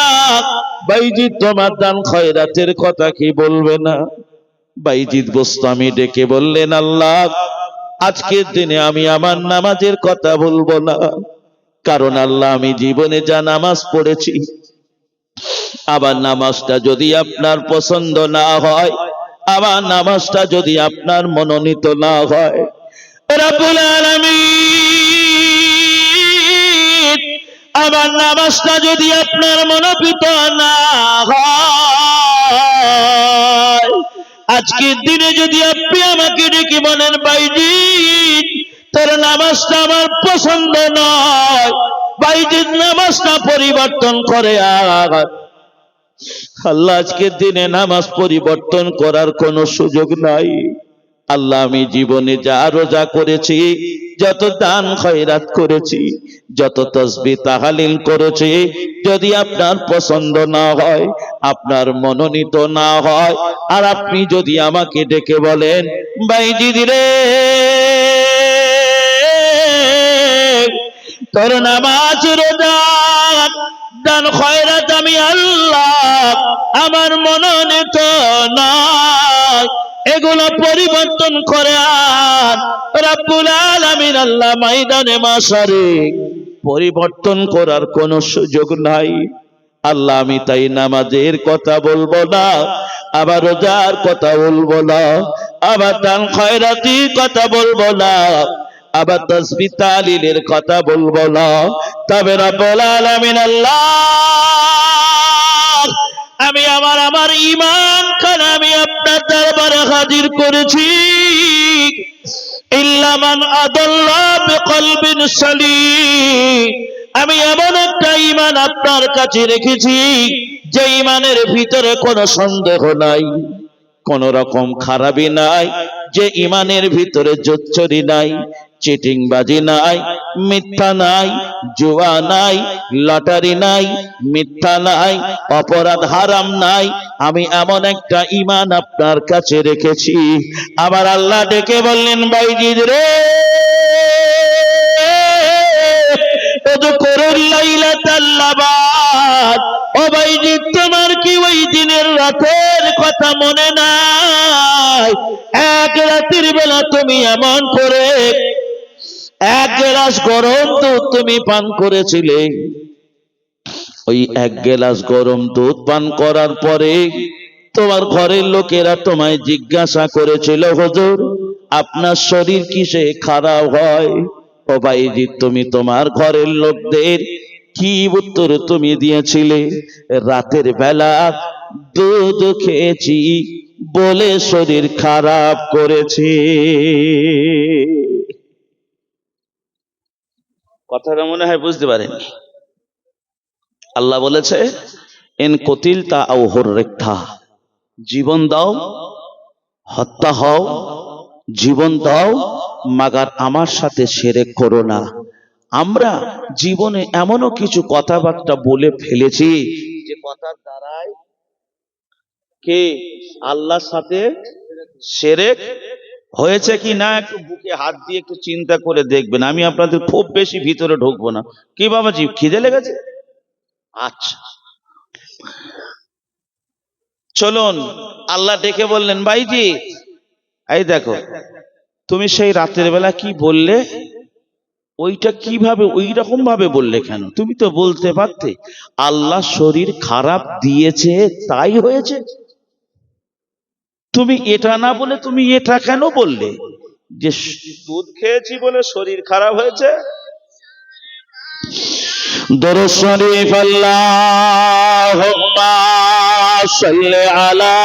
বাইজিদ তোমার দান খয়রাতের কথা কি বলবে না? বাইজিদ বোস্তামি ডেকে বললেন আল্লাহ আজকের দিনে আমি আমার নামাজের কথা বলবো না, কারণ আল্লাহ আমি জীবনে যা নামাজ পড়েছি আবার নামাজটা যদি আপনার পছন্দ না হয়, আবার নামাজটা যদি আপনার মনোনীত না হয়, রব্বুল আলামিন আমার নামাজটা যদি আপনার মনোনীত না হয়, আজকের দিনে যদি আপনি আমাকে ডেকে বলেন ভাইজি তোর নামাজটা আমার পছন্দ নয়, ভাইজির নামাজটা পরিবর্তন করে আল্লাহ আজকের দিনে নামাজ পরিবর্তন করার কোনো সুযোগ নাই। আল্লাহ আমি জীবনে যা রোজা করেছি, যত দান খয়রাত করেছি, যত তাসবিহ তাহলিল করেছি, যদি আপনার পছন্দ না হয়, আপনার মনোনীত না হয়, আর আপনি যদি আমাকে ডেকে বলেন ভাইজি রে তোর নামাজ রোজা দান খয়রাত আমি আল্লাহ আমার মনোনীত নয়, এগুলো পরিবর্তন করে আর রব্বুল আলামিন আল্লাহ ময়দানে মাশারে পরিবর্তন করার কোনো সুযোগ নাই। আল্লাহ আমি তাই নামাজের কথা বলবো না, আবার রোজার কথা বলবো না, আবার দান খয়রাতির কথা বলবো না, আবার তাসবিহ তাহলিলের কথা বলবো না, তবে রব্বুল আলামিন আল্লাহ আমি আমার ঈমান খানা আমি আপনার দরবারে হাজির করেছি। ইল্লা মান আদাল্লা বিকলবিন সালিম, আমি এমন একটা ঈমান আপনার কাছে রেখেছি যে ঈমানের ভিতরে কোনো সন্দেহ নাই, কোন রকম খারাপি নাই, যে ঈমানের ভিতরে জোচ্চুরি নাই, চিটিংবাজি নাই, মিথ্যা নাই, জুয়া নাই, লটারি নাই, মিথ্যা নাই, অপরাধ হারাম নাই। আমি এমন একটা ঈমান আপনার কাছে রেখেছি। আবার আল্লাহ ডেকে বললেন ভাইজি রে ও ভাইজি তোমার কি ওই দিনের রাতের কথা মনে নাই? এক রাতের বেলা তুমি এমন করে এক গ্লাস গরম দুধ তুমি পান করেছিলে, ওই এক গ্লাস গরম দুধ পান করার পরে তোমার ঘরের লোকেরা তোমায় জিজ্ঞাসা করেছিল হুজুর আপনার শরীর কিসে খারাপ হয়? ও ভাইজি তুমি তোমার ঘরের লোকদের কি উত্তর তুমি দিয়েছিলে? রাতের বেলা দুধ খেয়েছি বলে শরীর খারাপ করেছে। কথাটা মনে হয় বুঝতে পারেননি। আল্লাহ বলেছে ইন কতিলতা আও হুররিকতা, জীবন দাও হত্যা হও, জীবন দাও মাগার আমার সাথে শিরক করো না। আমরা জীবনে এমনও কিছু কথাবার্তা বলে ফেলেছি যে কথার দ্বারাই কে আল্লাহর সাথে শিরক হয়েছে কি না একটু বুকে হাত দিয়ে একটু চিন্তা করে দেখবেন। আমি আপনাদের খুব বেশি ভিতরে ঢুকবো না। কি বাবাজি খিদে লেগেছে? আচ্ছা চলুন। আল্লাহ ডেকে বললেন ভাইজি এই দেখো তুমি সেই রাতের বেলা কি বললে, ওইটা কিভাবে ওই রকম ভাবে বললে কেন? তুমি তো বলতে পারতে আল্লাহ শরীর খারাপ দিয়েছে তাই হয়েছে। তুমি এটা না বলে তুমি এটা কেন বললে যে দুধ খেয়েছি বলে শরীর খারাপ হয়েছে? দরুদ শরীফ আল্লাহুম্মা সাল্লি আলা